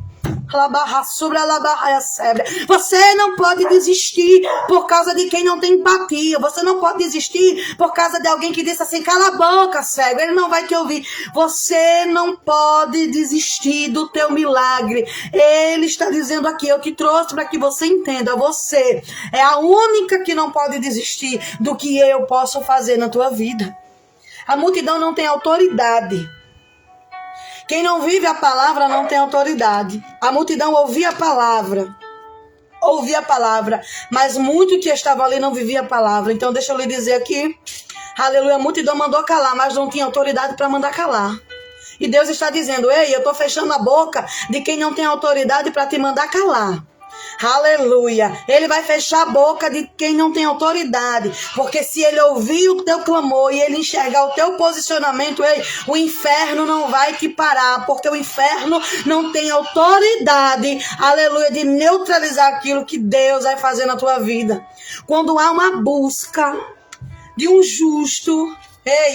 Você não pode desistir por causa de quem não tem empatia. Você não pode desistir por causa de alguém que disse assim, cala a boca, cego, ele não vai te ouvir. Você não pode desistir do teu milagre. Ele está dizendo aqui, eu te trouxe para que você entenda, você é a única que não pode desistir do que eu posso fazer na tua vida. A multidão não tem autoridade. Quem não vive a palavra não tem autoridade. A multidão ouvia a palavra, mas muito que estava ali não vivia a palavra. Então deixa eu lhe dizer aqui, aleluia, a multidão mandou calar, mas não tinha autoridade para mandar calar. E Deus está dizendo, ei, eu estou fechando a boca de quem não tem autoridade para te mandar calar. Aleluia, ele vai fechar a boca de quem não tem autoridade, porque se ele ouvir o teu clamor e ele enxergar o teu posicionamento, o inferno não vai te parar, porque o inferno não tem autoridade, aleluia, de neutralizar aquilo que Deus vai fazer na tua vida. Quando há uma busca de um justo,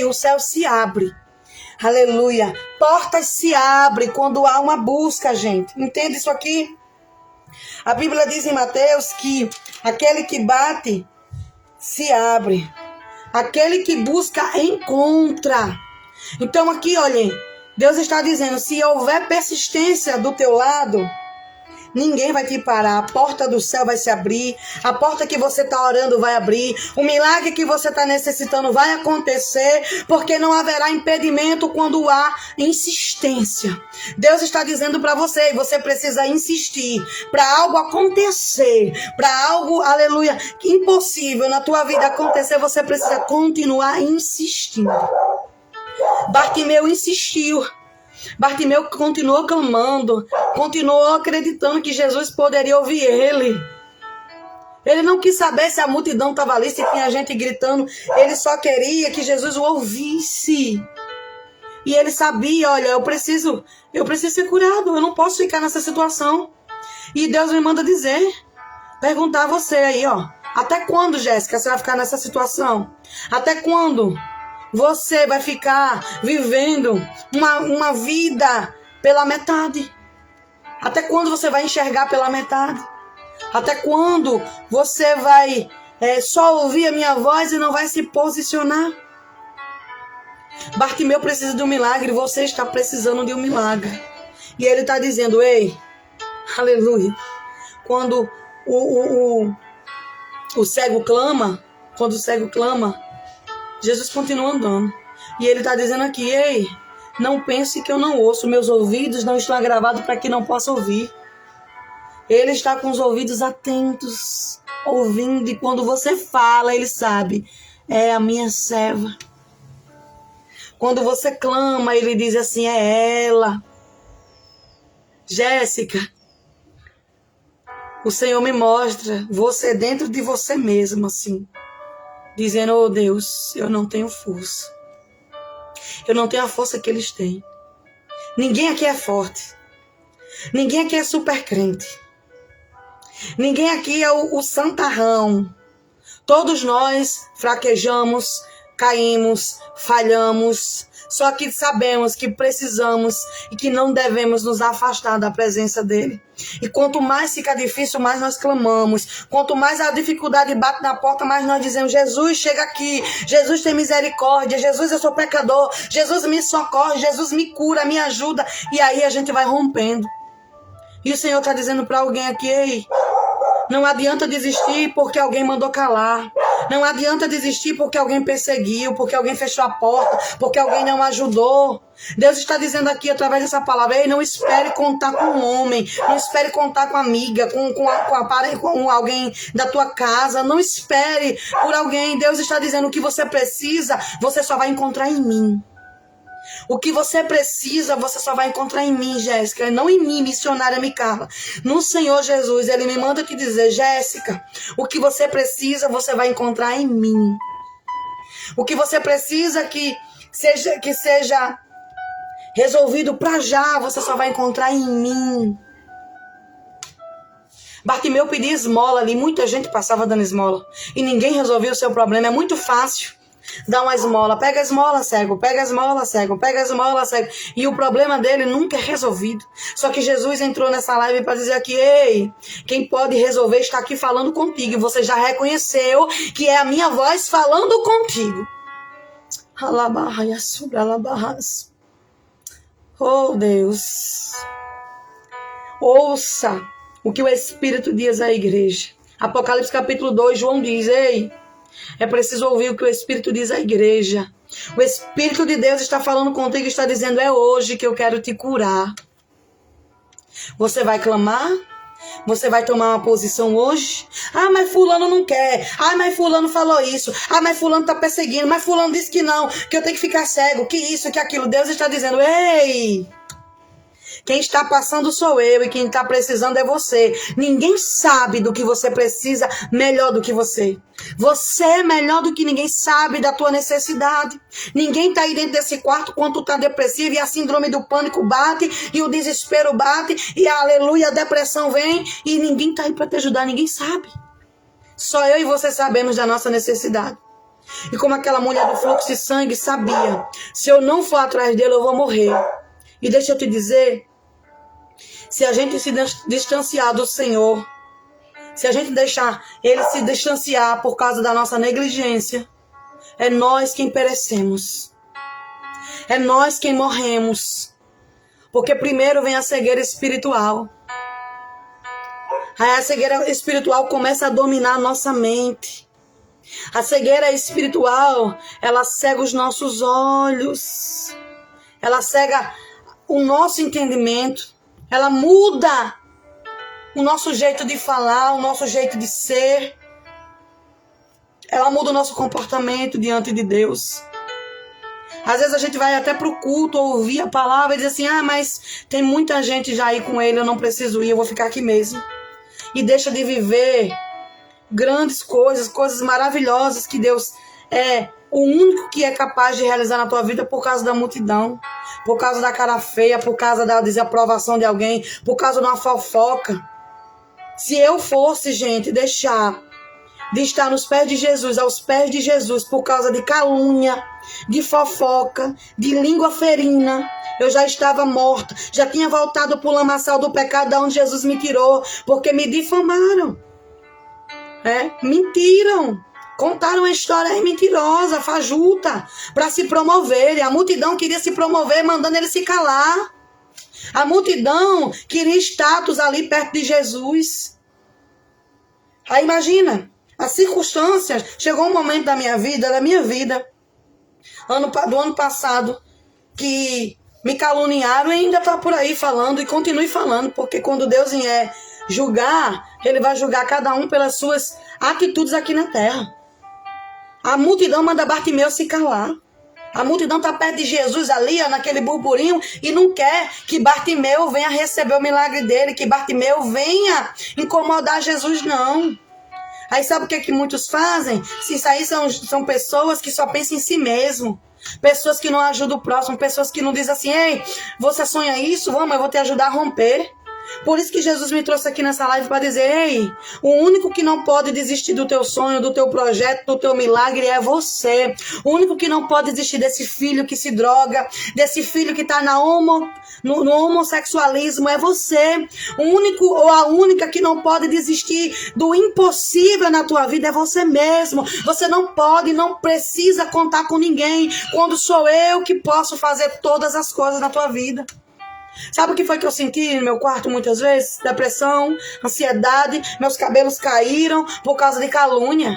o céu se abre. Aleluia, portas se abrem quando há uma busca, gente. Entende isso aqui? A Bíblia diz em Mateus que aquele que bate se abre, aquele que busca encontra. Então aqui, olhem, Deus está dizendo, se houver persistência do teu lado, ninguém vai te parar. A porta do céu vai se abrir, a porta que você está orando vai abrir, o milagre que você está necessitando vai acontecer, porque não haverá impedimento quando há insistência. Deus está dizendo para você, você precisa insistir para algo acontecer, para algo, aleluia, impossível na tua vida acontecer, você precisa continuar insistindo. Bartimeu insistiu. Bartimeu continuou clamando, continuou acreditando que Jesus poderia ouvir ele. Ele não quis saber se a multidão estava ali, se tinha gente gritando. Ele só queria que Jesus o ouvisse. E ele sabia, olha, eu preciso ser curado, eu não posso ficar nessa situação. E Deus me manda perguntar a você aí, ó. Até quando, Jéssica, você vai ficar nessa situação? Até quando? você vai ficar vivendo uma vida pela metade? Até quando você vai enxergar pela metade? Até quando você vai só ouvir a minha voz e não vai se posicionar? Bartimeu precisa de um milagre, você está precisando de um milagre. E ele está dizendo, ei, aleluia. Quando o cego clama, Jesus continua andando. E ele está dizendo aqui, ei, não pense que eu não ouço, meus ouvidos não estão agravados para que não possa ouvir. Ele está com os ouvidos atentos, ouvindo, e quando você fala, ele sabe, é a minha serva. Quando você clama, ele diz assim, é ela. Jéssica, o Senhor me mostra você dentro de você mesmo, assim, dizendo, oh Deus, eu não tenho força. Eu não tenho a força que eles têm. Ninguém aqui é forte. Ninguém aqui é super crente. Ninguém aqui é o santarrão. Todos nós fraquejamos, caímos, falhamos. Só que sabemos que precisamos e que não devemos nos afastar da presença dele. E quanto mais fica difícil, mais nós clamamos. Quanto mais a dificuldade bate na porta, mais nós dizemos, Jesus, chega aqui. Jesus, tem misericórdia. Jesus, eu sou pecador. Jesus, me socorre. Jesus, me cura, me ajuda. E aí a gente vai rompendo. E o Senhor está dizendo para alguém aqui, ei, não adianta desistir porque alguém mandou calar. Não adianta desistir porque alguém perseguiu, porque alguém fechou a porta, porque alguém não ajudou. Deus está dizendo aqui através dessa palavra, ei, não espere contar com um homem, não espere contar com amiga, com alguém da tua casa, não espere por alguém. Deus está dizendo o que você precisa, você só vai encontrar em mim. O que você precisa, você só vai encontrar em mim, Jéssica, não em mim, missionária Micarla. No Senhor Jesus, Ele me manda te dizer, Jéssica, o que você precisa, você vai encontrar em mim. O que você precisa que seja resolvido para já, você só vai encontrar em mim. Bartimeu pedia esmola ali, muita gente passava dando esmola e ninguém resolvia o seu problema, é muito fácil. Dá uma esmola, pega a esmola, cego, pega a esmola, cego, pega a esmola, cego. E o problema dele nunca é resolvido. Só que Jesus entrou nessa live para dizer aqui, ei, quem pode resolver está aqui falando contigo. E você já reconheceu que é a minha voz falando contigo. Oh Deus, ouça o que o Espírito diz à igreja. Apocalipse capítulo 2, João diz, ei, é preciso ouvir o que o Espírito diz à igreja. O Espírito de Deus está falando contigo e está dizendo, é hoje que eu quero te curar. Você vai clamar? Você vai tomar uma posição hoje? Ah, mas fulano não quer. Ah, mas fulano falou isso. Ah, mas fulano está perseguindo. Mas fulano disse que não, que eu tenho que ficar cego, que isso, que aquilo. Deus está dizendo, ei, quem está passando sou eu e quem está precisando é você. Ninguém sabe do que você precisa melhor do que você. Você é melhor do que ninguém sabe da tua necessidade. Ninguém está aí dentro desse quarto quando tu está depressivo e a síndrome do pânico bate e o desespero bate e a aleluia, a depressão vem e ninguém está aí para te ajudar, ninguém sabe. Só eu e você sabemos da nossa necessidade. E como aquela mulher do fluxo de sangue sabia, se eu não for atrás dele eu vou morrer. E deixa eu te dizer, se a gente se distanciar do Senhor, se a gente deixar Ele se distanciar por causa da nossa negligência, é nós quem perecemos. É nós quem morremos. Porque primeiro vem a cegueira espiritual. Aí a cegueira espiritual começa a dominar a nossa mente. A cegueira espiritual, ela cega os nossos olhos. Ela cega o nosso entendimento. Ela muda o nosso jeito de falar, o nosso jeito de ser. Ela muda o nosso comportamento diante de Deus. Às vezes a gente vai até para o culto ouvir a palavra e diz assim, ah, mas tem muita gente já aí com ele, eu não preciso ir, eu vou ficar aqui mesmo. E deixa de viver grandes coisas, coisas maravilhosas que Deus é o único que é capaz de realizar na tua vida por causa da multidão, por causa da cara feia, por causa da desaprovação de alguém, por causa de uma fofoca. Se eu fosse, gente, deixar de estar nos pés de Jesus, aos pés de Jesus, por causa de calúnia, de fofoca, de língua ferina, eu já estava morta, já tinha voltado para o lamaçal do pecado, da onde Jesus me tirou, porque me difamaram, mentiram, contaram uma história mentirosa, fajuta, para se promoverem. A multidão queria se promover, mandando ele se calar. A multidão queria status ali perto de Jesus. Aí imagina, as circunstâncias, chegou um momento da minha vida, do ano passado, que me caluniaram e ainda está por aí falando, e continue falando, porque quando Deus vier julgar, ele vai julgar cada um pelas suas atitudes aqui na terra. A multidão manda Bartimeu se calar. A multidão está perto de Jesus ali, naquele burburinho, e não quer que Bartimeu venha receber o milagre dele, que Bartimeu venha incomodar Jesus, não. Aí sabe o que muitos fazem? Isso aí são pessoas que só pensam em si mesmo. Pessoas que não ajudam o próximo, pessoas que não dizem assim, ei, você sonha isso? Vamos, eu vou te ajudar a romper. Por isso que Jesus me trouxe aqui nessa live para dizer, ei, o único que não pode desistir do teu sonho, do teu projeto, do teu milagre é você. O único que não pode desistir desse filho que se droga, desse filho que está no homossexualismo é você. O único ou a única que não pode desistir do impossível na tua vida é você mesmo. Você não pode, não precisa contar com ninguém, quando sou eu que posso fazer todas as coisas na tua vida. Sabe o que foi que eu senti no meu quarto muitas vezes? Depressão, ansiedade, meus cabelos caíram por causa de calúnia.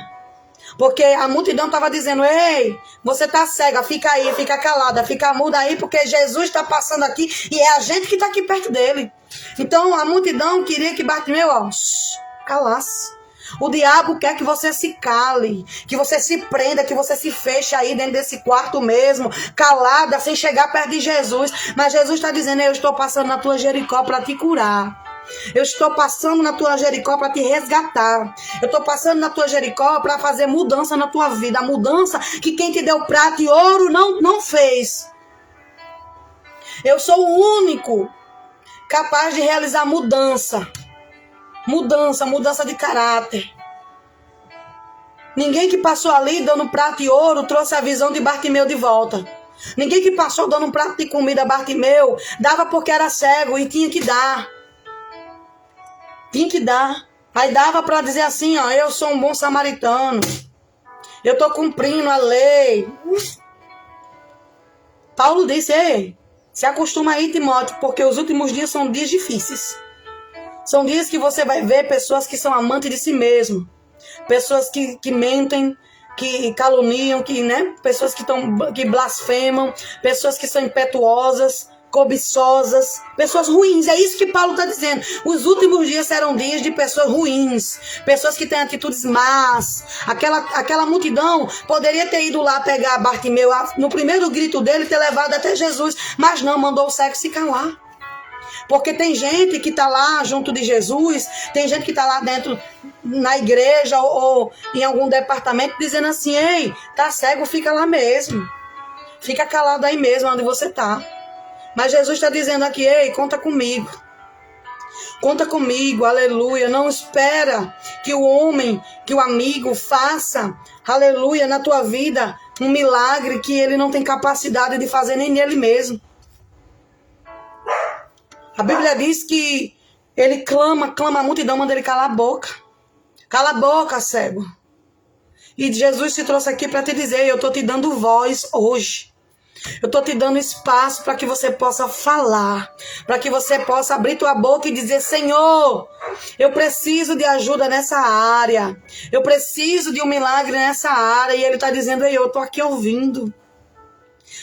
Porque a multidão estava dizendo, ei, você tá cega, fica aí, fica calada, fica muda aí, porque Jesus está passando aqui e é a gente que está aqui perto dele. Então a multidão queria que Bartimeu, calasse. O diabo quer que você se cale, que você se prenda, que você se feche aí dentro desse quarto mesmo, calada, sem chegar perto de Jesus. Mas Jesus está dizendo, eu estou passando na tua Jericó para te curar. Eu estou passando na tua Jericó para te resgatar. Eu estou passando na tua Jericó para fazer mudança na tua vida. A mudança que quem te deu prata e ouro não fez. Eu sou o único capaz de realizar mudança. Mudança de caráter. Ninguém que passou ali dando prato e ouro trouxe a visão de Bartimeu de volta. Ninguém que passou dando um prato de comida a Bartimeu dava porque era cego e tinha que dar. Tinha que dar. Aí dava para dizer assim, eu sou um bom samaritano. Eu estou cumprindo a lei. Paulo disse, ei, se acostuma aí, Timóteo, porque os últimos dias são dias difíceis. São dias que você vai ver pessoas que são amantes de si mesmo. Pessoas que mentem, que caluniam, pessoas que blasfemam, pessoas que são impetuosas, cobiçosas, pessoas ruins. É isso que Paulo está dizendo. Os últimos dias serão dias de pessoas ruins, pessoas que têm atitudes más. Aquela multidão poderia ter ido lá pegar Bartimeu, no primeiro grito dele, ter levado até Jesus, mas não, mandou o cego se calar. Porque tem gente que está lá junto de Jesus, tem gente que está lá dentro na igreja ou em algum departamento dizendo assim, ei, tá cego, fica lá mesmo. Fica calado aí mesmo onde você está. Mas Jesus está dizendo aqui, ei, conta comigo. Conta comigo, aleluia. Não espera que o homem, que o amigo faça, aleluia, na tua vida um milagre que ele não tem capacidade de fazer nem nele mesmo. A Bíblia diz que ele clama a multidão, manda ele calar a boca. Cala a boca, cego. E Jesus te trouxe aqui para te dizer, eu estou te dando voz hoje. Eu estou te dando espaço para que você possa falar, para que você possa abrir tua boca e dizer, Senhor, eu preciso de ajuda nessa área. Eu preciso de um milagre nessa área. E ele está dizendo, eu estou aqui ouvindo.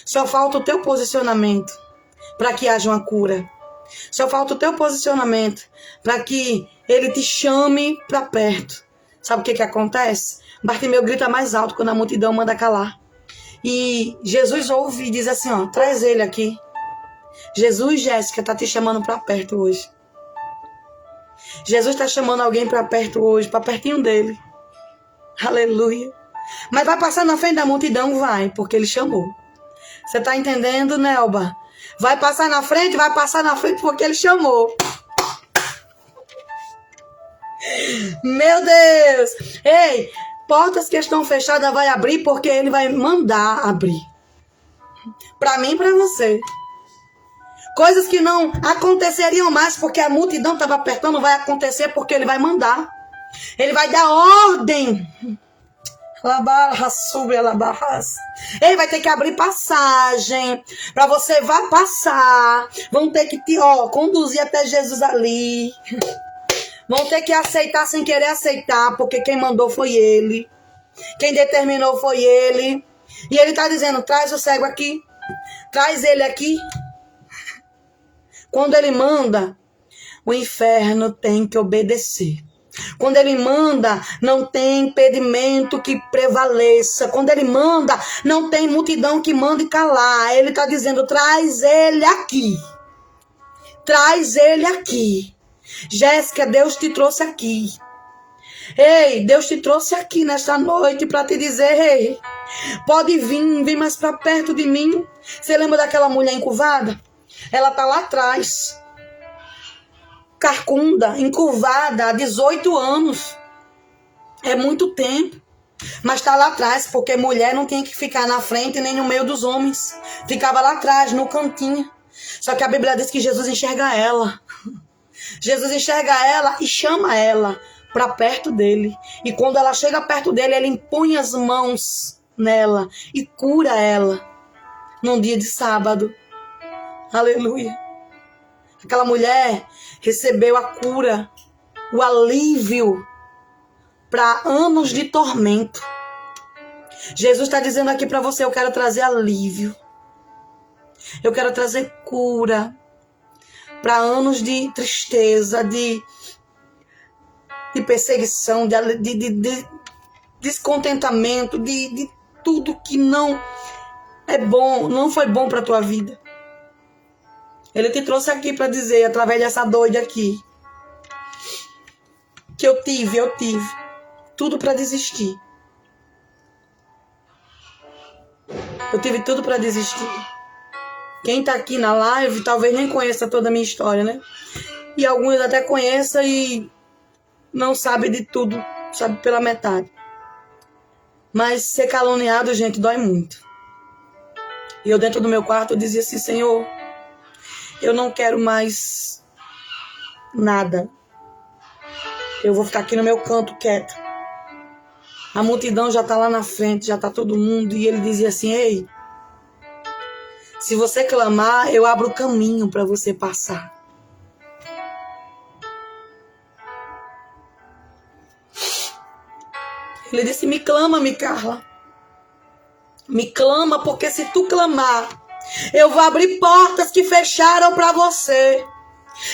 Só falta o teu posicionamento para que haja uma cura. Só falta o teu posicionamento para que ele te chame para perto. Sabe o que acontece? Bartimeu grita mais alto quando a multidão manda calar. E Jesus ouve e diz assim, traz ele aqui. Jesus, Jéssica, está te chamando para perto hoje. Jesus está chamando alguém para perto hoje, para pertinho dele. Aleluia. Mas vai passar na frente da multidão? Vai, porque ele chamou. Você está entendendo, Nelba? Vai passar na frente porque ele chamou. Meu Deus! Ei, portas que estão fechadas vai abrir porque ele vai mandar abrir. Para mim e para você. Coisas que não aconteceriam mais porque a multidão estava apertando, vai acontecer porque ele vai mandar. Ele vai dar ordem. Ele vai ter que abrir passagem para você vai passar. Vão ter que te conduzir até Jesus ali. Vão ter que aceitar sem querer aceitar, porque quem mandou foi ele. Quem determinou foi ele. E ele está dizendo, traz o cego aqui. Traz ele aqui. Quando ele manda, o inferno tem que obedecer. Quando ele manda, não tem impedimento que prevaleça. Quando ele manda, não tem multidão que mande calar. Ele está dizendo, traz ele aqui. Traz ele aqui. Jéssica, Deus te trouxe aqui. Ei, Deus te trouxe aqui nesta noite para te dizer, ei, pode vir mais para perto de mim. Você lembra daquela mulher encurvada? Ela tá lá atrás. Carcunda, encurvada, há 18 anos. É muito tempo. Mas tá lá atrás, porque mulher não tinha que ficar na frente nem no meio dos homens. Ficava lá atrás, no cantinho. Só que a Bíblia diz que Jesus enxerga ela. Jesus enxerga ela e chama ela para perto dele. E quando ela chega perto dele, ele impõe as mãos nela e cura ela num dia de sábado. Aleluia. Aquela mulher recebeu a cura, o alívio para anos de tormento. Jesus está dizendo aqui para você, eu quero trazer alívio. Eu quero trazer cura para anos de tristeza, de perseguição, de descontentamento, de tudo que não é bom, não foi bom para a tua vida. Ele te trouxe aqui para dizer, através dessa doida aqui, que eu tive tudo para desistir. Eu tive tudo para desistir. Quem tá aqui na live talvez nem conheça toda a minha história, né? E alguns até conheçam e não sabem de tudo, sabe pela metade. Mas ser caluniado, gente, dói muito. E eu dentro do meu quarto eu dizia assim, Senhor, eu não quero mais nada. Eu vou ficar aqui no meu canto quieto. A multidão já tá lá na frente, já tá todo mundo. E ele dizia assim, ei, se você clamar, eu abro o caminho para você passar. Ele disse, me clama, Carla. Me clama, porque se tu clamar, eu vou abrir portas que fecharam para você.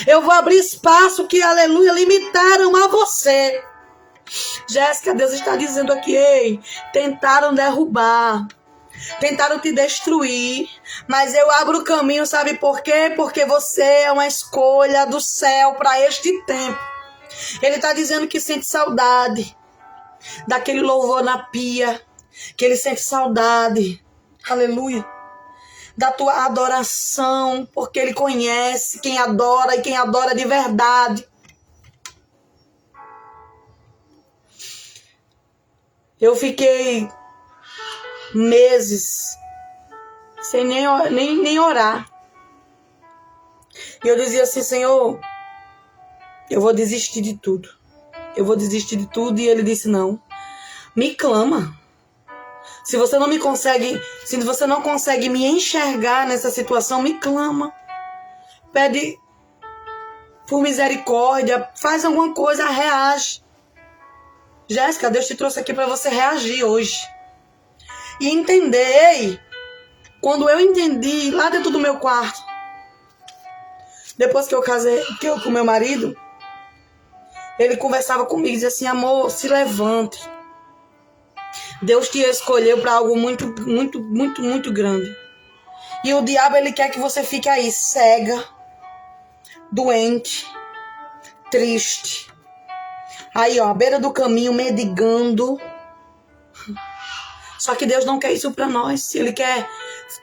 Eu vou abrir espaço que, aleluia, limitaram a você. Jéssica, Deus está dizendo aqui, ei, tentaram derrubar, tentaram te destruir, mas eu abro o caminho, sabe por quê? Porque você é uma escolha do céu para este tempo. Ele está dizendo que sente saudade daquele louvor na pia, que ele sente saudade, aleluia, da tua adoração, porque ele conhece quem adora e quem adora de verdade. Eu fiquei meses sem nem orar. E eu dizia assim, Senhor, eu vou desistir de tudo. Eu vou desistir de tudo. E ele disse, não, me clama. Se você não consegue me enxergar nessa situação, me clama. Pede por misericórdia, faz alguma coisa, reage. Jéssica, Deus te trouxe aqui para você reagir hoje. E entender, ei, quando eu entendi lá dentro do meu quarto, depois que eu casei com meu marido, ele conversava comigo e dizia assim, amor, se levante. Deus te escolheu para algo muito, muito, muito, muito grande. E o diabo, ele quer que você fique aí, cega, doente, triste. Aí, ó, à beira do caminho, mendigando. Só que Deus não quer isso para nós. Ele quer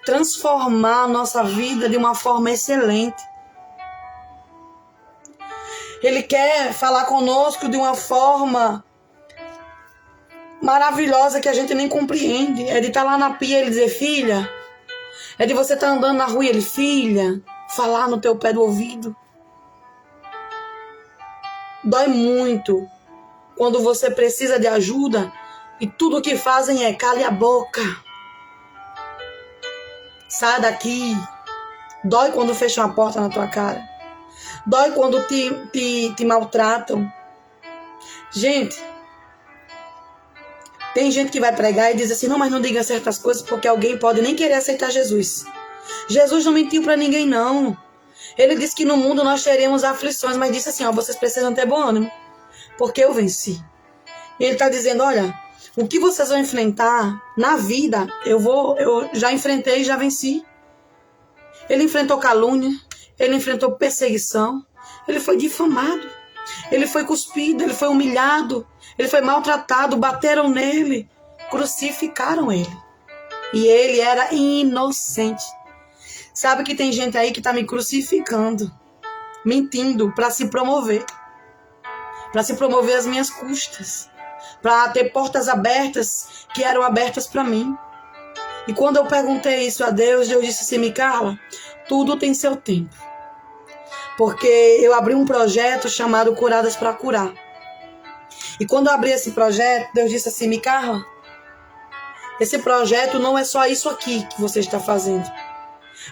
transformar a nossa vida de uma forma excelente. Ele quer falar conosco de uma forma maravilhosa que a gente nem compreende. É de estar lá na pia e ele dizer, filha. É de você estar andando na rua e ele, filha, falar no teu pé do ouvido. Dói muito quando você precisa de ajuda e tudo o que fazem é cale a boca. Sai daqui. Dói quando fecham a porta na tua cara. Dói quando te maltratam. Gente, tem gente que vai pregar e diz assim, não, mas não diga certas coisas porque alguém pode nem querer aceitar Jesus. Jesus não mentiu para ninguém, não. Ele disse que no mundo nós teremos aflições, mas disse assim, ó, vocês precisam ter bom ânimo, porque eu venci. E ele está dizendo, olha, o que vocês vão enfrentar na vida, eu já enfrentei e já venci. Ele enfrentou calúnia, ele enfrentou perseguição, ele foi difamado, ele foi cuspido, ele foi humilhado, ele foi maltratado, bateram nele, crucificaram ele. E ele era inocente. Sabe que tem gente aí que está me crucificando, mentindo para se promover às minhas custas, para ter portas abertas que eram abertas para mim. E quando eu perguntei isso a Deus, Deus disse assim, Micaela, tudo tem seu tempo. Porque eu abri um projeto chamado Curadas para Curar. E quando eu abri esse projeto, Deus disse assim, Micaela, esse projeto não é só isso aqui que você está fazendo.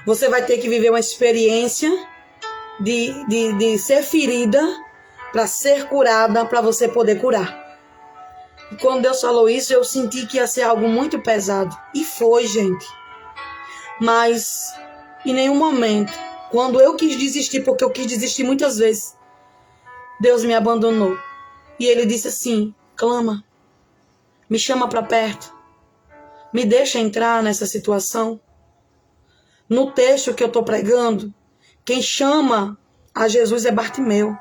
Você vai ter que viver uma experiência de ser ferida para ser curada, para você poder curar. E quando Deus falou isso, eu senti que ia ser algo muito pesado. E foi, gente. Mas, em nenhum momento, quando eu quis desistir, porque eu quis desistir muitas vezes, Deus me abandonou. E Ele disse assim, clama, me chama para perto, me deixa entrar nessa situação. No texto que eu estou pregando, quem chama a Jesus é Bartimeu.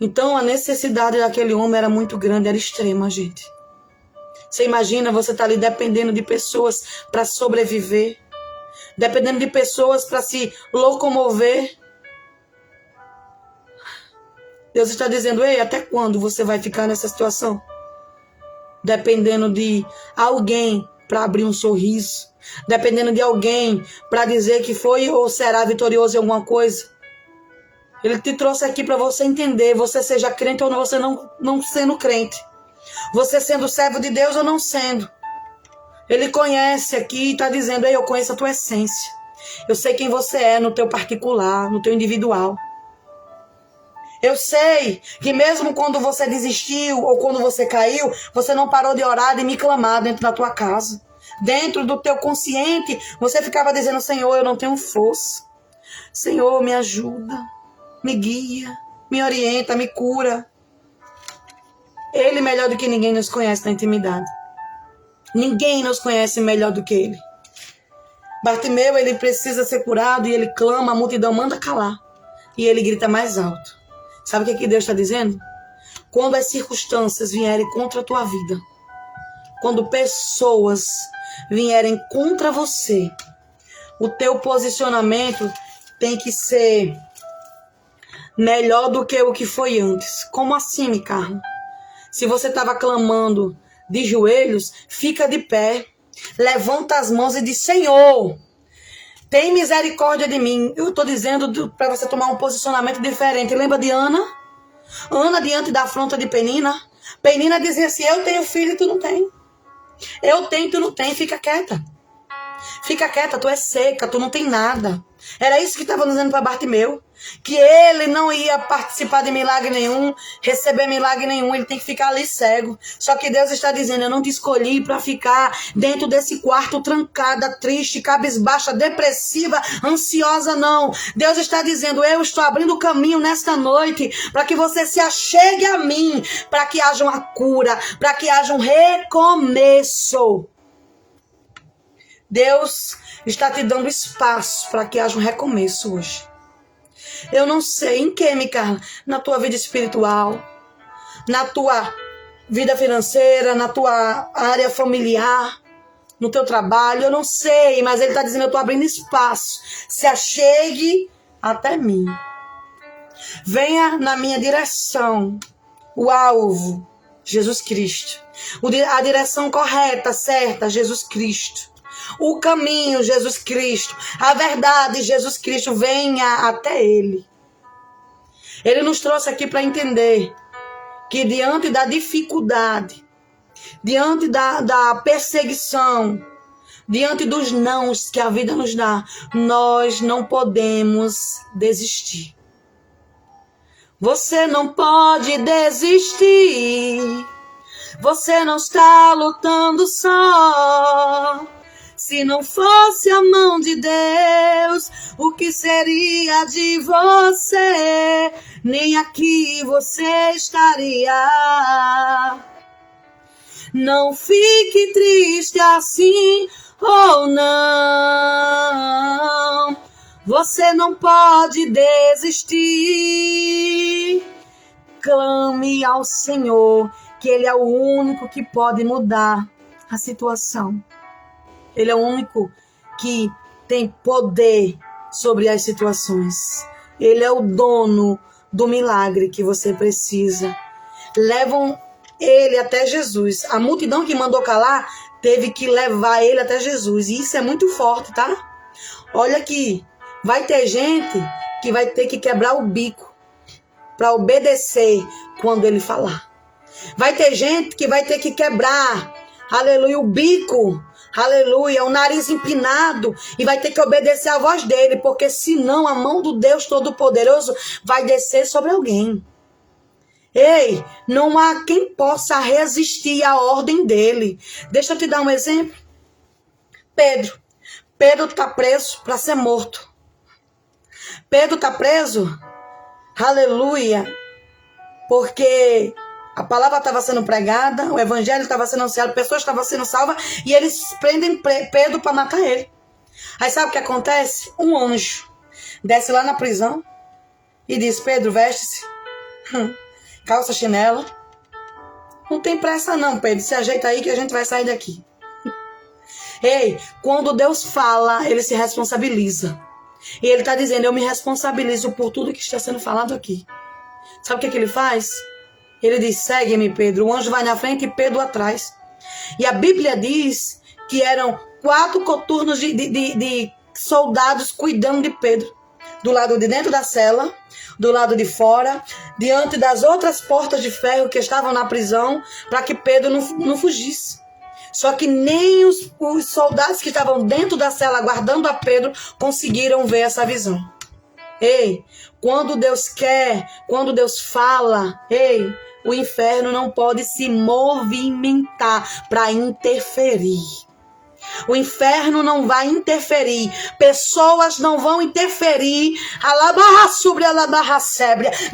Então a necessidade daquele homem era muito grande, era extrema, gente. Você imagina, você tá ali dependendo de pessoas para sobreviver, dependendo de pessoas para se locomover. Deus está dizendo, ei, até quando você vai ficar nessa situação? Dependendo de alguém para abrir um sorriso, dependendo de alguém para dizer que foi ou será vitorioso em alguma coisa. Ele te trouxe aqui para você entender, você seja crente ou não, você não sendo crente. Você sendo servo de Deus ou não sendo. Ele conhece aqui e está dizendo, ei, eu conheço a tua essência. Eu sei quem você é no teu particular, no teu individual. Eu sei que mesmo quando você desistiu ou quando você caiu, você não parou de orar, de me clamar dentro da tua casa. Dentro do teu consciente, você ficava dizendo, Senhor, eu não tenho força. Senhor, me ajuda. Me guia, me orienta, me cura. Ele melhor do que ninguém nos conhece na intimidade. Ninguém nos conhece melhor do que ele. Bartimeu, ele precisa ser curado e ele clama, a multidão manda calar. E ele grita mais alto. Sabe o que Deus está dizendo? Quando as circunstâncias vierem contra a tua vida, quando pessoas vierem contra você, o teu posicionamento tem que ser melhor do que o que foi antes. Como assim, Micaela? Se você estava clamando de joelhos, fica de pé. Levanta as mãos e diz, Senhor, tem misericórdia de mim. Eu estou dizendo para você tomar um posicionamento diferente. Lembra de Ana? Ana diante da afronta de Penina. Penina dizia assim, eu tenho filho e tu não tem. Eu tenho e tu não tem. Fica quieta. Fica quieta, tu é seca, tu não tem nada. Era isso que estava dizendo para Bartimeu. Que ele não ia participar de milagre nenhum, receber milagre nenhum, ele tem que ficar ali cego. Só que Deus está dizendo, eu não te escolhi para ficar dentro desse quarto trancada, triste, cabisbaixa, depressiva, ansiosa, não. Deus está dizendo, eu estou abrindo o caminho nesta noite para que você se achegue a mim, para que haja uma cura, para que haja um recomeço. Deus está te dando espaço para que haja um recomeço hoje. Eu não sei em que, Micaela, na tua vida espiritual, na tua vida financeira, na tua área familiar, no teu trabalho, eu não sei, mas ele está dizendo, eu estou abrindo espaço, se achegue até mim. Venha na minha direção. O alvo, Jesus Cristo. A direção correta, certa, Jesus Cristo. O caminho, Jesus Cristo. A verdade, Jesus Cristo. Venha até Ele. Ele nos trouxe aqui para entender que diante da dificuldade, diante da perseguição, diante dos nãos que a vida nos dá, nós não podemos desistir. Você não pode desistir. Você não está lutando só. Se não fosse a mão de Deus, o que seria de você? Nem aqui você estaria. Não fique triste assim ou não. Você não pode desistir. Clame ao Senhor, que Ele é o único que pode mudar a situação. Ele é o único que tem poder sobre as situações. Ele é o dono do milagre que você precisa. Levam ele até Jesus. A multidão que mandou calar teve que levar ele até Jesus. E isso é muito forte, tá? Olha aqui. Vai ter gente que vai ter que quebrar o bico para obedecer quando ele falar. Vai ter gente que vai ter que quebrar, aleluia, o bico, aleluia, o nariz empinado e vai ter que obedecer a voz dele, porque senão a mão do Deus Todo-Poderoso vai descer sobre alguém. Ei, não há quem possa resistir à ordem dele. Deixa eu te dar um exemplo. Pedro está preso para ser morto. Pedro está preso, aleluia, porque a palavra estava sendo pregada, o evangelho estava sendo anunciado, pessoas estavam sendo salvas e eles prendem Pedro para matar ele. Aí sabe o que acontece? Um anjo desce lá na prisão e diz: Pedro, veste-se, calça, chinela. Não tem pressa não, Pedro, se ajeita aí que a gente vai sair daqui. Ei, quando Deus fala, ele se responsabiliza. E ele está dizendo: eu me responsabilizo por tudo que está sendo falado aqui. Sabe o que ele faz? Ele diz: segue-me, Pedro. O anjo vai na frente e Pedro atrás. E a Bíblia diz que eram 4 coturnos de soldados cuidando de Pedro. Do lado de dentro da cela, do lado de fora, diante das outras portas de ferro que estavam na prisão, para que Pedro não fugisse. Só que nem os soldados que estavam dentro da cela guardando a Pedro conseguiram ver essa visão. Ei, quando Deus quer, quando Deus fala, ei, o inferno não pode se movimentar para interferir. O inferno não vai interferir. Pessoas não vão interferir.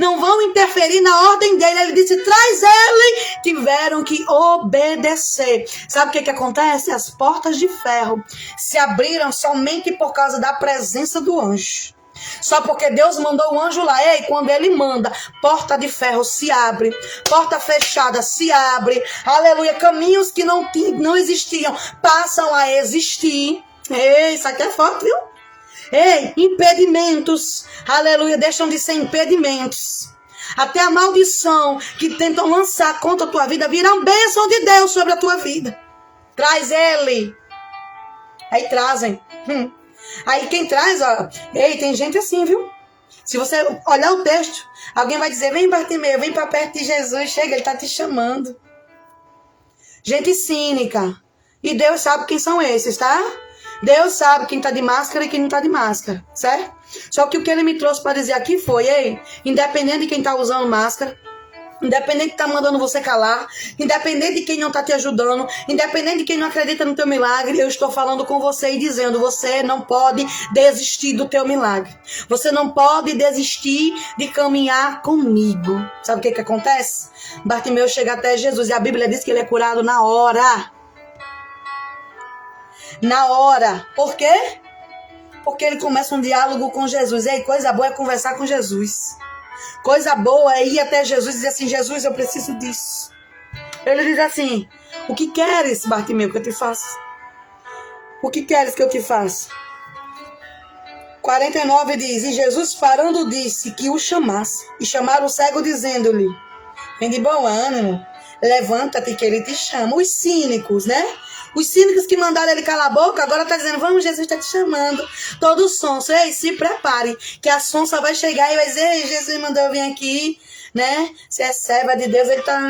Não vão interferir na ordem dele. Ele disse: traz ele. Tiveram que obedecer. Sabe o que acontece? As portas de ferro se abriram somente por causa da presença do anjo. Só porque Deus mandou o anjo lá. Ei, quando ele manda, porta de ferro se abre, porta fechada se abre, aleluia, caminhos que não existiam passam a existir. Ei, isso aqui é forte, viu? Ei, impedimentos, aleluia, deixam de ser impedimentos. Até a maldição que tentam lançar contra a tua vida vira uma bênção de Deus sobre a tua vida. Traz ele. Aí trazem. Aí quem traz, ó, ei, tem gente assim, viu? Se você olhar o texto, alguém vai dizer: vem Bartimeu, vem para perto de Jesus, chega, ele está te chamando. Gente cínica. E Deus sabe quem são esses, tá? Deus sabe quem está de máscara e quem não está de máscara, certo? Só que o que ele me trouxe para dizer aqui foi: ei, independente de quem está usando máscara, independente de quem está mandando você calar, independente de quem não está te ajudando, independente de quem não acredita no teu milagre, eu estou falando com você e dizendo: você não pode desistir do teu milagre. Você não pode desistir de caminhar comigo. Sabe o que acontece? Bartimeu chega até Jesus e a Bíblia diz que ele é curado na hora. Na hora. Por quê? Porque ele começa um diálogo com Jesus. Ei, coisa boa é conversar com Jesus. Coisa boa é ir até Jesus e dizer assim: Jesus, eu preciso disso. Ele diz assim: o que queres, Bartimeu, que eu te faça? O que queres que eu te faça? 49 diz: E Jesus parando disse que o chamasse. E chamaram o cego dizendo-lhe: Vem de bom ânimo, levanta-te que ele te chama. Os cínicos, né? Os cínicos que mandaram ele calar a boca, agora tá dizendo: Vamos, Jesus está te chamando. Todo sonso. Ei, se prepare, que a sonsa vai chegar e vai dizer: Ei, Jesus mandou eu vir aqui, né? Se é serva de Deus, ele tá...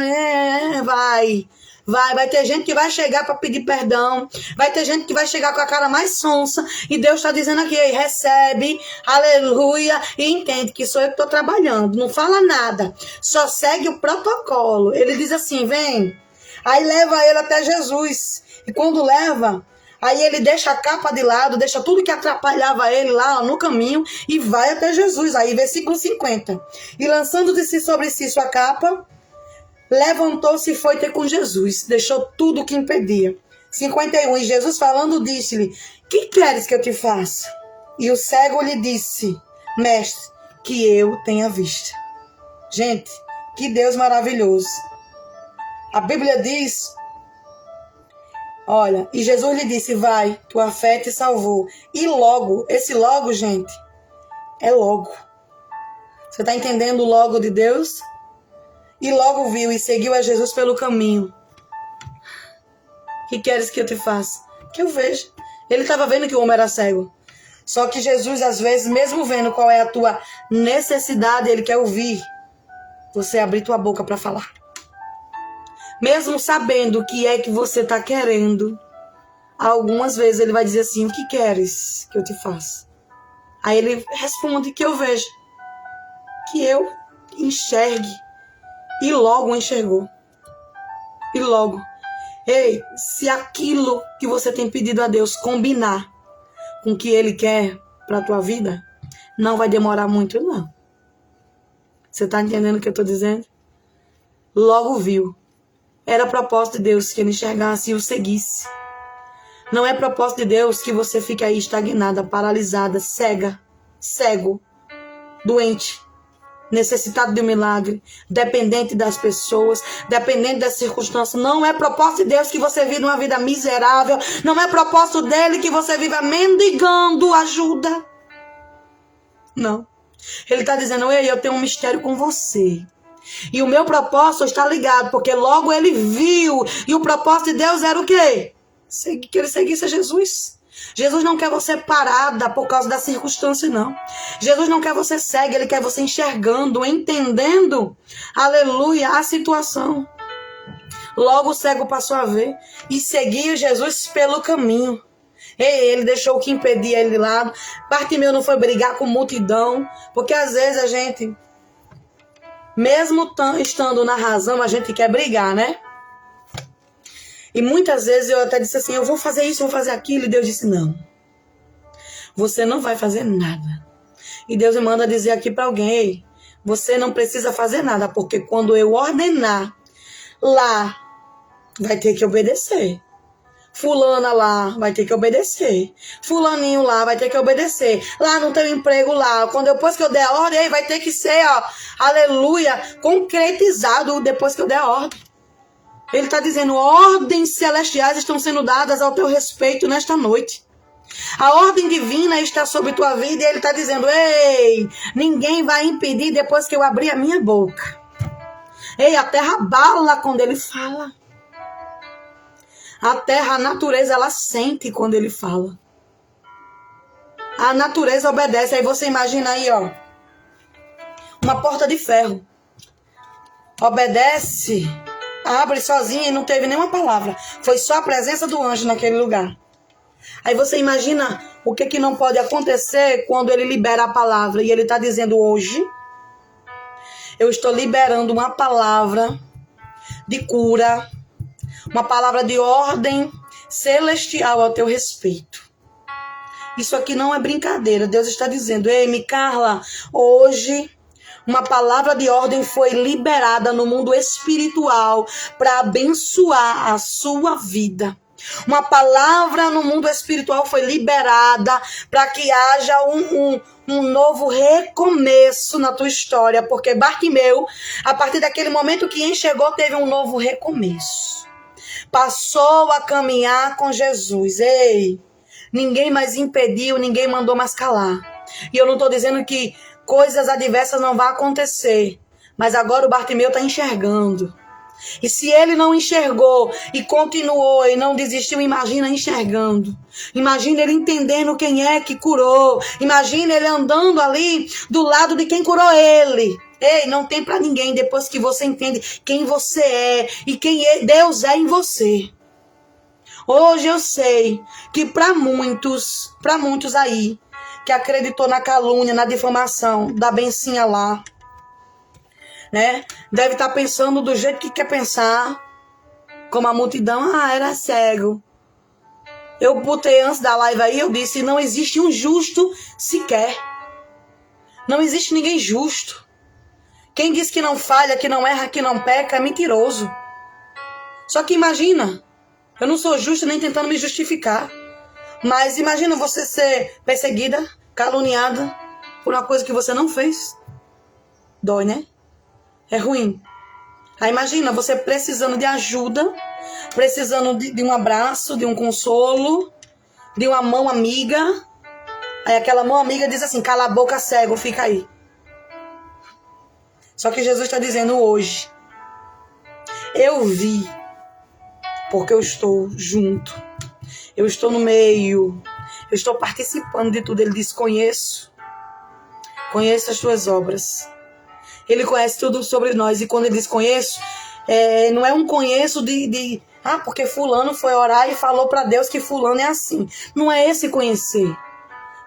Vai ter gente que vai chegar para pedir perdão. Vai ter gente que vai chegar com a cara mais sonsa. E Deus está dizendo aqui: recebe, aleluia. E entende que sou eu que estou trabalhando. Não fala nada. Só segue o protocolo. Ele diz assim: vem. Aí leva ele até Jesus. E quando leva, aí ele deixa a capa de lado, deixa tudo que atrapalhava ele lá no caminho e vai até Jesus. Aí versículo 50. E lançando de si sobre si sua capa, levantou-se e foi ter com Jesus. Deixou tudo o que impedia. 51. E Jesus falando disse-lhe: Que queres que eu te faça? E o cego lhe disse: Mestre, que eu tenha vista. Gente, que Deus maravilhoso. A Bíblia diz, olha, e Jesus lhe disse: Vai, tua fé te salvou. E logo, esse logo, gente, é logo. Você está entendendo o logo de Deus? E logo viu e seguiu a Jesus pelo caminho. Que queres que eu te faça? Que eu veja. Ele estava vendo que o homem era cego. Só que Jesus, às vezes, mesmo vendo qual é a tua necessidade, ele quer ouvir você abrir tua boca para falar. Mesmo sabendo o que é que você está querendo, algumas vezes ele vai dizer assim: O que queres que eu te faça? Aí ele responde: Que eu veja. Que eu enxergue. E logo enxergou. E logo. Ei, se aquilo que você tem pedido a Deus combinar com o que Ele quer para a tua vida, não vai demorar muito, não. Você está entendendo o que eu estou dizendo? Logo viu. Era propósito de Deus que ele enxergasse e o seguisse. Não é propósito de Deus que você fique aí estagnada, paralisada, cega, cego, doente, necessitado de um milagre, dependente das pessoas, dependente das circunstâncias. Não é propósito de Deus que você viva uma vida miserável. Não é propósito dele que você viva mendigando ajuda. Não. Ele está dizendo: Ei, eu tenho um mistério com você. E o meu propósito está ligado, porque logo ele viu. E o propósito de Deus era o quê? Que ele seguisse a Jesus. Jesus não quer você parada por causa da circunstância, não. Jesus não quer você cega, ele quer você enxergando, entendendo, aleluia, a situação. Logo o cego passou a ver e seguia Jesus pelo caminho. Ele deixou o que impedia ele de lado. Bartimeu não foi brigar com multidão, porque às vezes a gente, mesmo estando na razão, a gente quer brigar, né? E muitas vezes eu até disse assim: eu vou fazer isso, vou fazer aquilo. E Deus disse: não. Você não vai fazer nada. E Deus me manda dizer aqui para alguém: você não precisa fazer nada, porque quando eu ordenar, lá vai ter que obedecer. Fulana lá vai ter que obedecer. Fulaninho lá vai ter que obedecer. Lá no teu emprego lá, depois que eu der a ordem, vai ter que ser, ó, aleluia, concretizado depois que eu der a ordem. Ele está dizendo: ordens celestiais estão sendo dadas ao teu respeito nesta noite. A ordem divina está sobre tua vida e ele está dizendo: ei, ninguém vai impedir depois que eu abrir a minha boca. Ei, a terra bala quando ele fala. A terra, a natureza, ela sente quando ele fala. A natureza obedece. Aí você imagina aí, ó, uma porta de ferro. Obedece, abre sozinha e não teve nenhuma palavra. Foi só a presença do anjo naquele lugar. Aí você imagina o que não pode acontecer quando ele libera a palavra. E ele está dizendo: hoje eu estou liberando uma palavra de cura, uma palavra de ordem celestial ao teu respeito. Isso aqui não é brincadeira. Deus está dizendo: ei, Micarla, hoje uma palavra de ordem foi liberada no mundo espiritual para abençoar a sua vida. Uma palavra no mundo espiritual foi liberada para que haja um novo recomeço na tua história. Porque Bartimeu, a partir daquele momento que enxergou, teve um novo recomeço. Passou a caminhar com Jesus. Ei, ninguém mais impediu, ninguém mandou mais calar. E eu não estou dizendo que coisas adversas não vão acontecer. Mas agora o Bartimeu está enxergando. E se ele não enxergou e continuou e não desistiu, imagina enxergando. Imagina ele entendendo quem é que curou. Imagina ele andando ali do lado de quem curou ele. Ei, não tem para ninguém depois que você entende quem você é e quem Deus é em você. Hoje eu sei que para muitos aí que acreditou na calúnia, na difamação da bencinha lá, né? Deve estar pensando do jeito que quer pensar, como a multidão, era cego. Eu botei antes da live aí, eu disse, não existe um justo sequer. Não existe ninguém justo. Quem diz que não falha, que não erra, que não peca, é mentiroso. Só que imagina, eu não sou justa nem tentando me justificar, mas imagina você ser perseguida, caluniada por uma coisa que você não fez. Dói, né? É ruim. Aí imagina você precisando de ajuda, precisando de um abraço, de um consolo, de uma mão amiga. Aí aquela mão amiga diz assim, cala a boca, cego, fica aí. Só que Jesus está dizendo hoje, eu vi, porque eu estou junto, eu estou no meio, eu estou participando de tudo. Ele diz, conheço as tuas obras. Ele conhece tudo sobre nós. E quando ele diz conheço, não é um conheço porque fulano foi orar e falou para Deus que fulano é assim. Não é esse conhecer.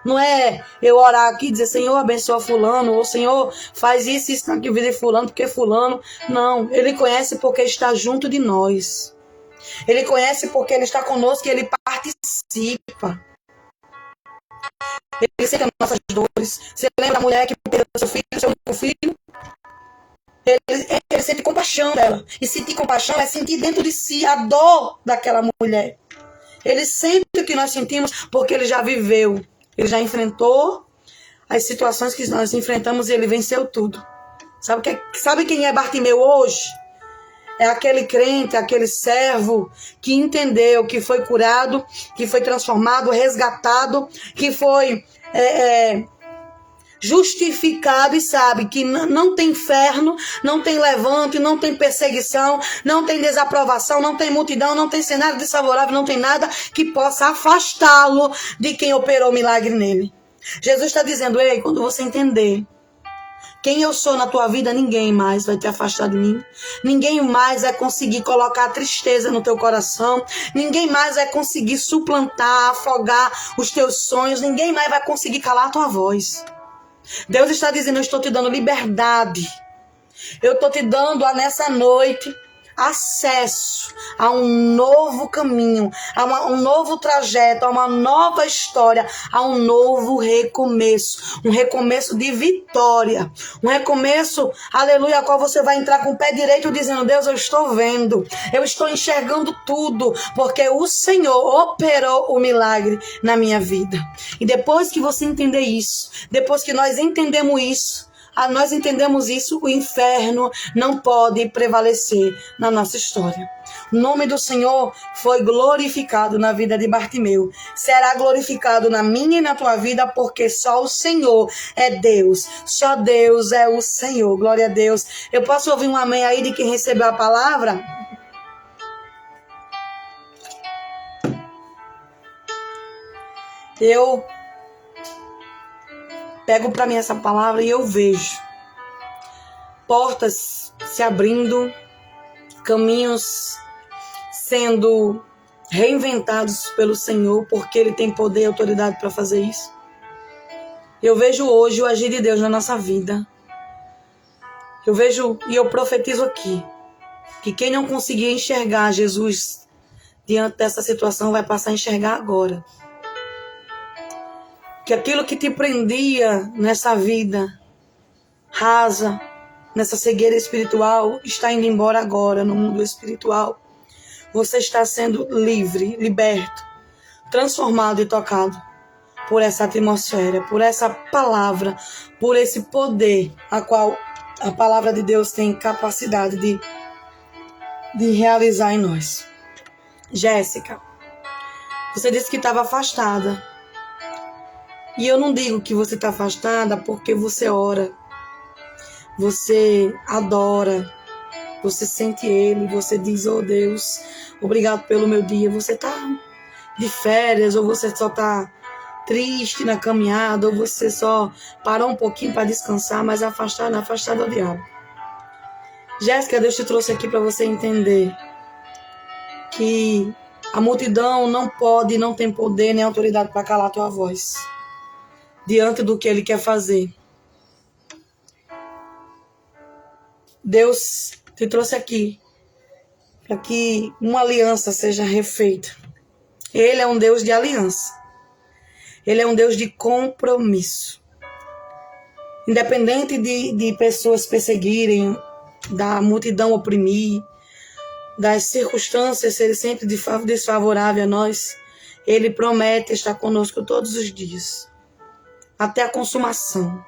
Não é eu orar aqui e dizer, Senhor, abençoa fulano, ou Senhor, faz isso na vida de fulano, porque fulano. Não, ele conhece porque está junto de nós. Ele conhece porque ele está conosco e ele participa. Ele sente as nossas dores. Você lembra da mulher que perdeu seu filho? Ele sente compaixão dela. E sentir compaixão é sentir dentro de si a dor daquela mulher. Ele sente o que nós sentimos porque ele já viveu. Ele já enfrentou as situações que nós enfrentamos e ele venceu tudo. Sabe quem é Bartimeu hoje? É aquele crente, aquele servo que entendeu, que foi curado, que foi transformado, resgatado, que foi justificado e sabe que não tem inferno, não tem levante, não tem perseguição, não tem desaprovação, não tem multidão, não tem cenário desfavorável, não tem nada que possa afastá-lo de quem operou o milagre nele. Jesus está dizendo, ei, quando você entender quem eu sou na tua vida, ninguém mais vai te afastar de mim. Ninguém mais vai conseguir colocar tristeza no teu coração. Ninguém mais vai conseguir suplantar, afogar os teus sonhos. Ninguém mais vai conseguir calar a tua voz. Deus está dizendo, eu estou te dando liberdade. Eu estou te dando nessa noite acesso a um novo caminho, a um novo trajeto, a uma nova história, a um novo recomeço. Um recomeço de vitória. Um recomeço, aleluia, a qual você vai entrar com o pé direito dizendo, Deus, eu estou vendo, eu estou enxergando tudo, porque o Senhor operou o milagre na minha vida. E depois que você entender isso, depois que nós entendemos isso, o inferno não pode prevalecer na nossa história. O nome do Senhor foi glorificado na vida de Bartimeu. Será glorificado na minha e na tua vida, porque só o Senhor é Deus. Só Deus é o Senhor. Glória a Deus. Eu posso ouvir um amém aí de quem recebeu a palavra? Eu pego para mim essa palavra e eu vejo portas se abrindo, caminhos sendo reinventados pelo Senhor, porque Ele tem poder e autoridade para fazer isso. Eu vejo hoje o agir de Deus na nossa vida. Eu vejo e eu profetizo aqui que quem não conseguia enxergar Jesus diante dessa situação vai passar a enxergar agora. Que aquilo que te prendia nessa vida rasa, nessa cegueira espiritual, está indo embora agora no mundo espiritual. Você está sendo livre, liberto, transformado e tocado por essa atmosfera, por essa palavra, por esse poder a qual a palavra de Deus tem capacidade de realizar em nós. Jéssica, você disse que estava afastada. E eu não digo que você está afastada porque você ora, você adora, você sente Ele, você diz, oh Deus, obrigado pelo meu dia. Você está de férias, ou você só está triste na caminhada, ou você só parou um pouquinho para descansar, mas afastada do diabo. Jéssica, Deus te trouxe aqui para você entender que a multidão não pode, não tem poder nem autoridade para calar a tua voz diante do que Ele quer fazer. Deus te trouxe aqui para que uma aliança seja refeita. Ele é um Deus de aliança. Ele é um Deus de compromisso. Independente de pessoas perseguirem, da multidão oprimir, das circunstâncias serem sempre desfavoráveis a nós, Ele promete estar conosco todos os dias. Até a consumação,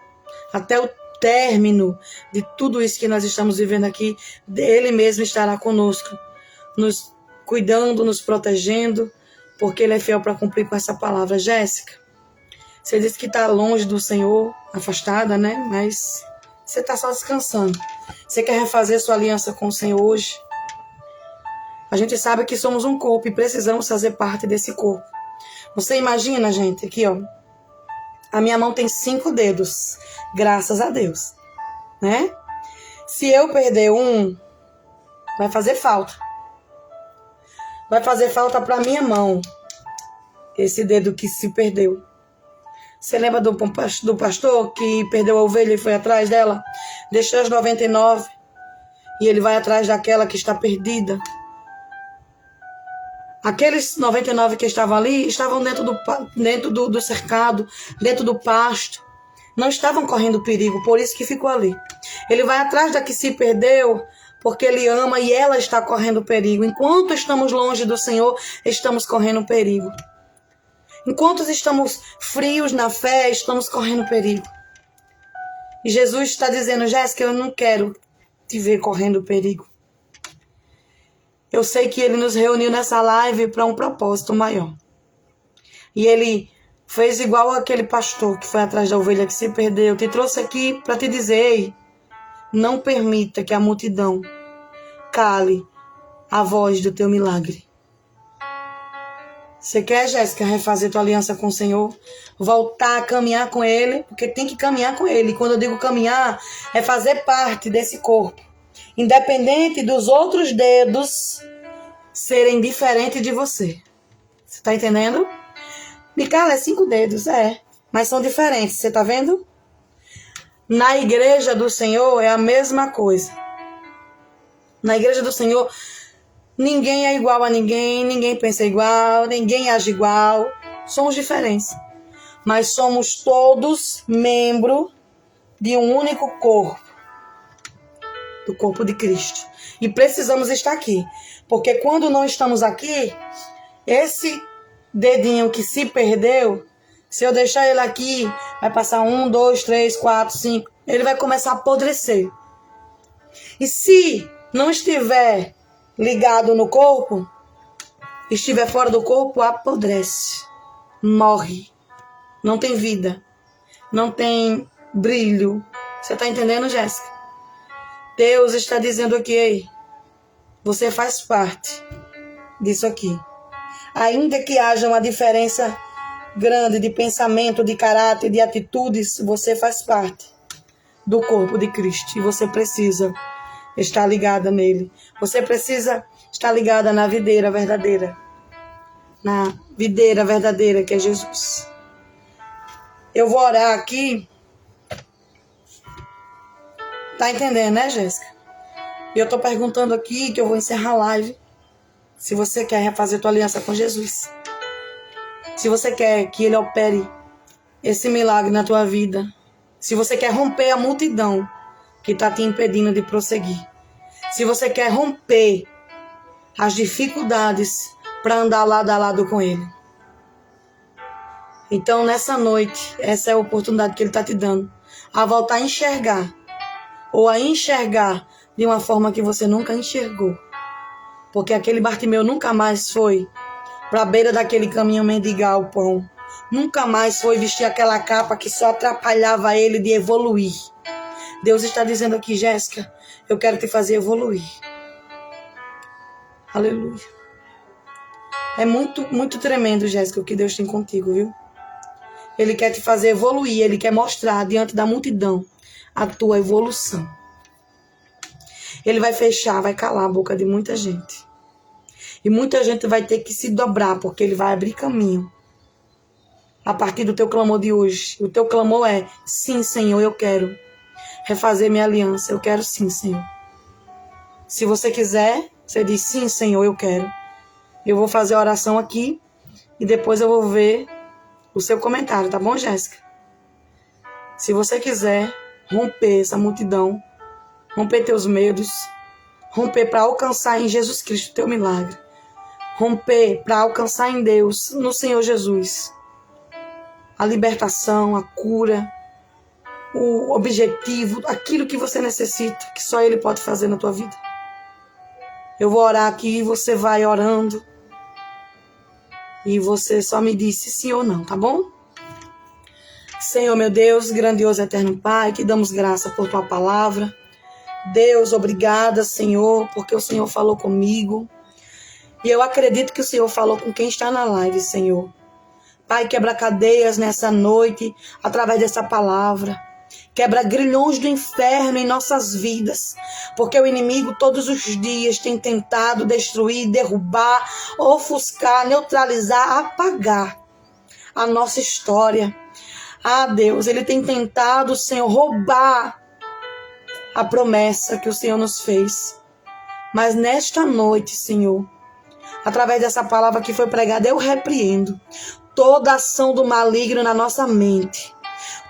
até o término de tudo isso que nós estamos vivendo aqui, Ele mesmo estará conosco, nos cuidando, nos protegendo, porque Ele é fiel para cumprir com essa palavra. Jéssica, você disse que está longe do Senhor, afastada, né? Mas você está só descansando. Você quer refazer sua aliança com o Senhor hoje? A gente sabe que somos um corpo e precisamos fazer parte desse corpo. Você imagina, gente, aqui, ó. A minha mão tem 5 dedos, graças a Deus, né? Se eu perder um, vai fazer falta. Vai fazer falta para minha mão, esse dedo que se perdeu. Você lembra do pastor que perdeu a ovelha e foi atrás dela? Deixou as 99 e ele vai atrás daquela que está perdida. Aqueles 99 que estavam ali, estavam dentro do cercado, dentro do pasto. Não estavam correndo perigo, por isso que ficou ali. Ele vai atrás da que se perdeu, porque Ele ama e ela está correndo perigo. Enquanto estamos longe do Senhor, estamos correndo perigo. Enquanto estamos frios na fé, estamos correndo perigo. E Jesus está dizendo, Jéssica, eu não quero te ver correndo perigo. Eu sei que Ele nos reuniu nessa live para um propósito maior. E Ele fez igual aquele pastor que foi atrás da ovelha que se perdeu. Te trouxe aqui para te dizer, ei, não permita que a multidão cale a voz do teu milagre. Você quer, Jéssica, refazer tua aliança com o Senhor? Voltar a caminhar com Ele? Porque tem que caminhar com Ele. E quando eu digo caminhar, é fazer parte desse corpo. Independente dos outros dedos serem diferentes de você. Você está entendendo? Micaela, é 5 dedos, mas são diferentes, você está vendo? Na igreja do Senhor é a mesma coisa. Na igreja do Senhor, ninguém é igual a ninguém, ninguém pensa igual, ninguém age igual. Somos diferentes. Mas somos todos membros de um único corpo. Do corpo de Cristo. E precisamos estar aqui. Porque quando não estamos aqui, esse dedinho que se perdeu, se eu deixar ele aqui, vai passar 1, 2, 3, 4, 5. Ele vai começar a apodrecer. E se não estiver ligado no corpo, estiver fora do corpo, apodrece. Morre. Não tem vida. Não tem brilho. Você está entendendo, Jéssica? Deus está dizendo aqui, ei, você faz parte disso aqui. Ainda que haja uma diferença grande de pensamento, de caráter, de atitudes, você faz parte do corpo de Cristo. E você precisa estar ligada nele. Você precisa estar ligada na videira verdadeira. Na videira verdadeira que é Jesus. Eu vou orar aqui. Tá entendendo, né, Jéssica? E eu tô perguntando aqui, que eu vou encerrar a live, se você quer refazer tua aliança com Jesus. Se você quer que Ele opere esse milagre na tua vida. Se você quer romper a multidão que tá te impedindo de prosseguir. Se você quer romper as dificuldades para andar lado a lado com Ele. Então, nessa noite, essa é a oportunidade que Ele tá te dando. A voltar a enxergar. Ou a enxergar de uma forma que você nunca enxergou. Porque aquele Bartimeu nunca mais foi para a beira daquele caminho mendigar o pão. Nunca mais foi vestir aquela capa que só atrapalhava ele de evoluir. Deus está dizendo aqui, Jéssica, eu quero te fazer evoluir. Aleluia. É muito, muito tremendo, Jéssica, o que Deus tem contigo, viu? Ele quer te fazer evoluir, ele quer mostrar diante da multidão a tua evolução. Ele vai fechar, vai calar a boca de muita gente. E muita gente vai ter que se dobrar, porque ele vai abrir caminho. A partir do teu clamor de hoje. O teu clamor é, sim, Senhor, eu quero refazer minha aliança. Eu quero sim, Senhor. Se você quiser, você diz, sim, Senhor, eu quero. Eu vou fazer a oração aqui e depois eu vou ver o seu comentário, tá bom, Jéssica? Se você quiser romper essa multidão, romper teus medos, romper para alcançar em Jesus Cristo teu milagre, romper para alcançar em Deus, no Senhor Jesus, a libertação, a cura, o objetivo, aquilo que você necessita, que só Ele pode fazer na tua vida. Eu vou orar aqui e você vai orando. E você só me disse sim ou não, tá bom? Senhor, meu Deus, grandioso eterno Pai, que damos graça por tua palavra. Deus, obrigada, Senhor, porque o Senhor falou comigo. E eu acredito que o Senhor falou com quem está na live, Senhor. Pai, quebra cadeias nessa noite, através dessa palavra. Quebra grilhões do inferno em nossas vidas, porque o inimigo todos os dias tem tentado destruir, derrubar, ofuscar, neutralizar, apagar a nossa história. Ah, Deus, ele tem tentado, Senhor, roubar a promessa que o Senhor nos fez. Mas nesta noite, Senhor, através dessa palavra que foi pregada, eu repreendo toda ação do maligno na nossa mente.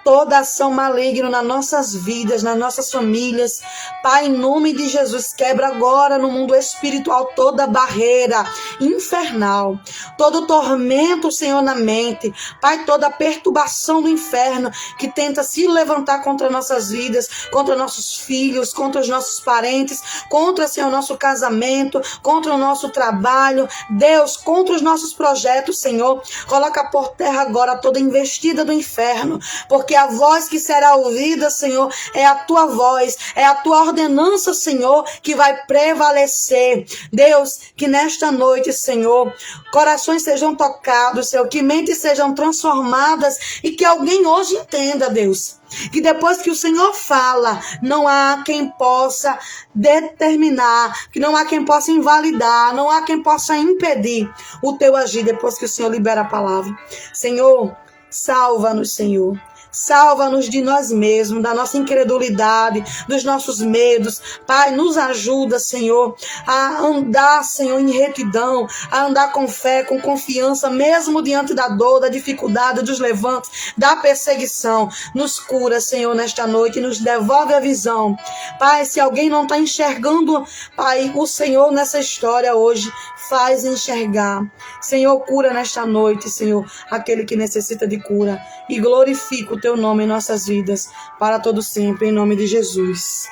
Toda ação maligna nas nossas vidas, nas nossas famílias. Pai, em nome de Jesus, quebra agora no mundo espiritual toda barreira infernal, todo tormento, Senhor, na mente. Pai, toda perturbação do inferno que tenta se levantar contra nossas vidas, contra nossos filhos, contra os nossos parentes, contra, Senhor, nosso casamento, contra o nosso trabalho. Deus, contra os nossos projetos, Senhor. Coloca por terra agora toda investida do inferno, porque a voz que será ouvida, Senhor, é a tua voz, é a tua ordenança, Senhor, que vai prevalecer. Deus, que nesta noite, Senhor, corações sejam tocados, Senhor, que mentes sejam transformadas e que alguém hoje entenda, Deus, que depois que o Senhor fala, não há quem possa determinar, que não há quem possa invalidar, não há quem possa impedir o teu agir depois que o Senhor libera a palavra. Senhor, salva-nos, Senhor. Salva-nos de nós mesmos, da nossa incredulidade, dos nossos medos. Pai, nos ajuda, Senhor, a andar, Senhor, em retidão, a andar com fé, com confiança, mesmo diante da dor, da dificuldade, dos levantes, da perseguição. Nos cura, Senhor, nesta noite e nos devolve a visão. Pai, se alguém não está enxergando, Pai, o Senhor nessa história hoje, faz enxergar. Senhor, cura nesta noite, Senhor, aquele que necessita de cura. E glorifica o teu nome em nossas vidas, para todo sempre, em nome de Jesus.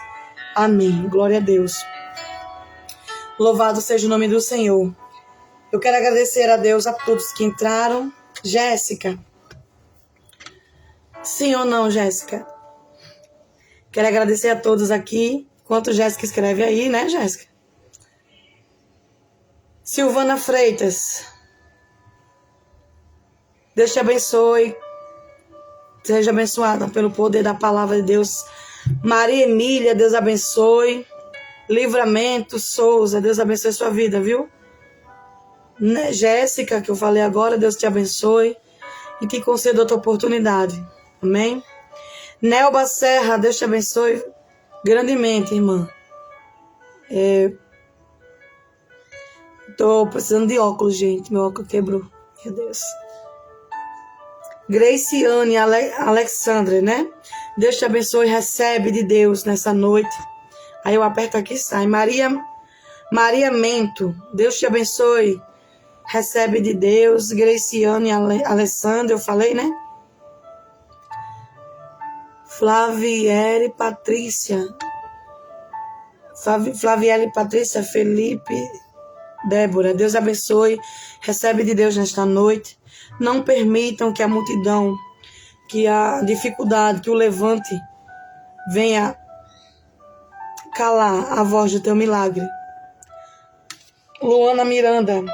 Amém. Glória a Deus. Louvado seja o nome do Senhor. Eu quero agradecer a Deus a todos que entraram. Jéssica. Sim ou não, Jéssica? Quero agradecer a todos aqui. Enquanto Jéssica escreve aí, né, Jéssica? Silvana Freitas. Deus te abençoe. Seja abençoada pelo poder da palavra de Deus. Maria Emília, Deus abençoe. Livramento Souza, Deus abençoe sua vida, viu? Jéssica, que eu falei agora, Deus te abençoe e te conceda outra oportunidade. Amém? Nelba Serra, Deus te abençoe grandemente, irmã. Tô precisando de óculos, gente. Meu óculos quebrou. Meu Deus. Graciane Alexandre, né? Deus te abençoe, recebe de Deus nessa noite. Aí eu aperto aqui e sai. Maria Mento, Deus te abençoe, recebe de Deus. Graciane Alessandra, eu falei, né? Flaviele Patrícia, Felipe, Débora, Deus abençoe, recebe de Deus nesta noite. Não permitam que a multidão, que a dificuldade, que o levante venha calar a voz do teu milagre. Luana Miranda,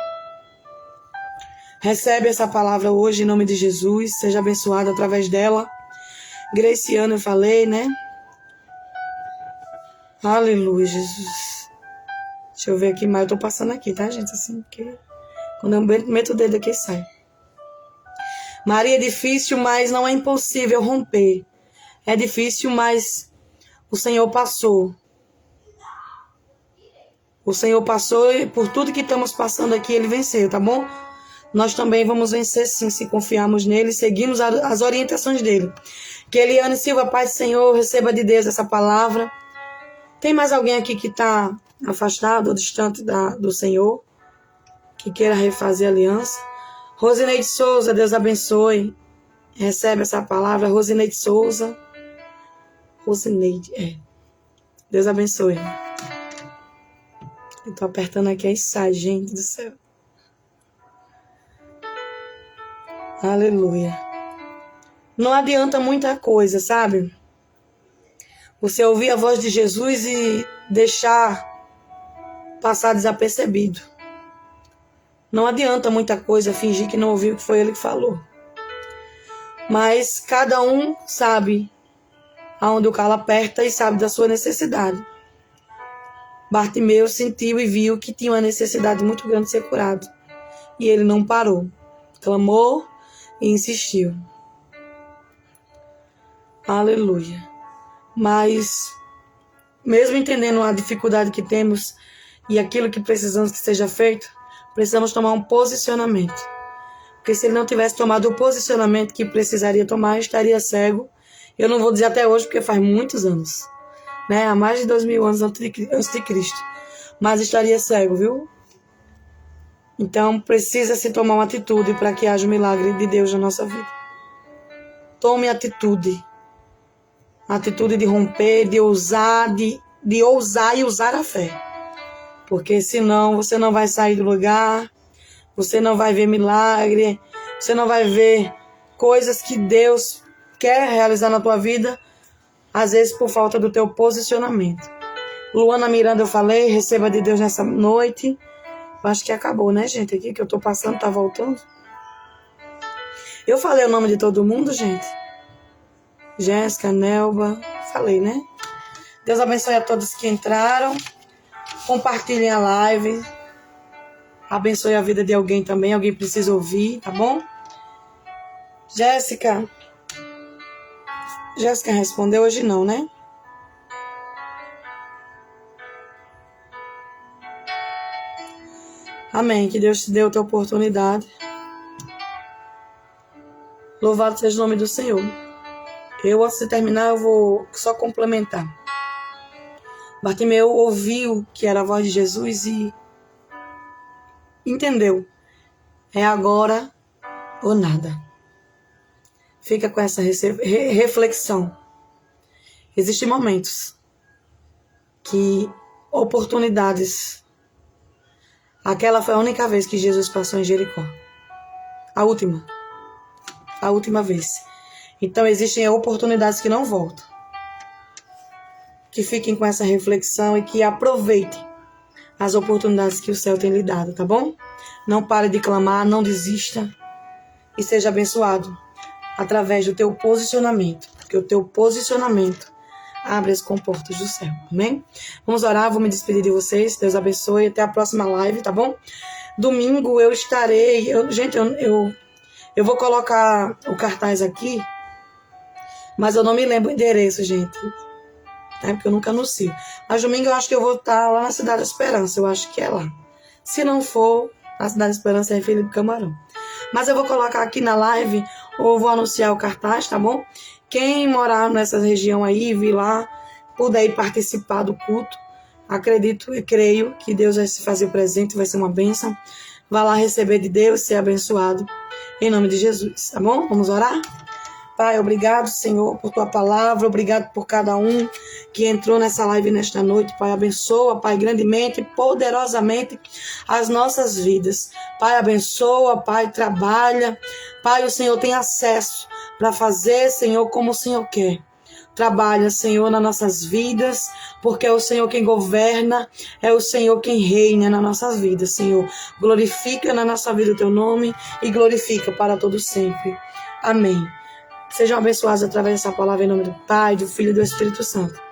recebe essa palavra hoje em nome de Jesus. Seja abençoada através dela. Graciana, eu falei, né? Aleluia, Jesus. Deixa eu ver aqui, mas eu tô passando aqui, tá, gente? Assim, porque quando eu meto o dedo aqui, sai. Maria, é difícil, mas não é impossível romper. É difícil, mas o Senhor passou. O Senhor passou e por tudo que estamos passando aqui, Ele venceu, tá bom? Nós também vamos vencer sim, se confiarmos nele, seguimos as orientações dele. Que Eliane Silva, Pai do Senhor, receba de Deus essa palavra. Tem mais alguém aqui que está afastado ou distante do Senhor, que queira refazer a aliança? Rosineide Souza, Deus abençoe. Recebe essa palavra, Rosineide Souza. Rosineide, Deus abençoe. Eu tô apertando aqui, aí sai, gente do céu. Aleluia. Não adianta muita coisa, sabe? Você ouvir a voz de Jesus e deixar passar desapercebido. Não adianta muita coisa fingir que não ouviu o que foi Ele que falou. Mas cada um sabe aonde o calo aperta e sabe da sua necessidade. Bartimeu sentiu e viu que tinha uma necessidade muito grande de ser curado. E ele não parou. Clamou e insistiu. Aleluia. Mas, mesmo entendendo a dificuldade que temos e aquilo que precisamos que seja feito, precisamos tomar um posicionamento. Porque se ele não tivesse tomado o posicionamento que precisaria tomar, estaria cego. Eu não vou dizer até hoje, porque faz muitos anos. Né? Há mais de 2000 anos antes de Cristo. Mas estaria cego, viu? Então, precisa-se tomar uma atitude para que haja um milagre de Deus na nossa vida. Tome atitude. Atitude de romper, de ousar, de ousar e usar a fé. Porque senão você não vai sair do lugar, você não vai ver milagre, você não vai ver coisas que Deus quer realizar na tua vida, às vezes por falta do teu posicionamento. Luana Miranda, eu falei, receba de Deus nessa noite. Eu acho que acabou, né, gente? Aqui que eu tô passando, tá voltando. Eu falei o nome de todo mundo, gente. Jéssica, Nelba, falei, né? Deus abençoe a todos que entraram. Compartilhem a live. Abençoe a vida de alguém também. Alguém precisa ouvir, tá bom? Jéssica respondeu hoje não, né? Amém. Que Deus te dê outra oportunidade. Louvado seja o nome do Senhor. Antes de terminar, eu vou só complementar. Bartimeu ouviu que era a voz de Jesus e entendeu. É agora ou nada. Fica com essa reflexão. Existem momentos que oportunidades. Aquela foi a única vez que Jesus passou em Jericó. A última vez. Então existem oportunidades que não voltam. Que fiquem com essa reflexão e que aproveitem as oportunidades que o céu tem lhe dado, tá bom? Não pare de clamar, não desista e seja abençoado através do teu posicionamento, porque o teu posicionamento abre as comportas do céu, amém? Vamos orar, vou me despedir de vocês, Deus abençoe, até a próxima live, tá bom? Domingo eu estarei, eu vou colocar o cartaz aqui, mas eu não me lembro o endereço, gente, né? Porque eu nunca anuncio. Mas domingo eu acho que eu vou estar lá na Cidade da Esperança, eu acho que é lá. Se não for, a Cidade da Esperança é em Felipe Camarão. Mas eu vou colocar aqui na live, ou vou anunciar o cartaz, tá bom? Quem morar nessa região aí, vir lá, puder ir participar do culto, acredito e creio que Deus vai se fazer presente, vai ser uma bênção. Vá lá receber de Deus, ser abençoado, em nome de Jesus, tá bom? Vamos orar? Pai, obrigado, Senhor, por tua palavra, obrigado por cada um que entrou nessa live nesta noite. Pai, abençoa, Pai, grandemente, poderosamente as nossas vidas. Pai, abençoa, Pai, trabalha. Pai, o Senhor tem acesso para fazer, Senhor, como o Senhor quer. Trabalha, Senhor, nas nossas vidas, porque é o Senhor quem governa, é o Senhor quem reina nas nossas vidas, Senhor. Glorifica na nossa vida o teu nome e glorifica para todo sempre. Amém. Sejam abençoados através dessa palavra em nome do Pai, do Filho e do Espírito Santo.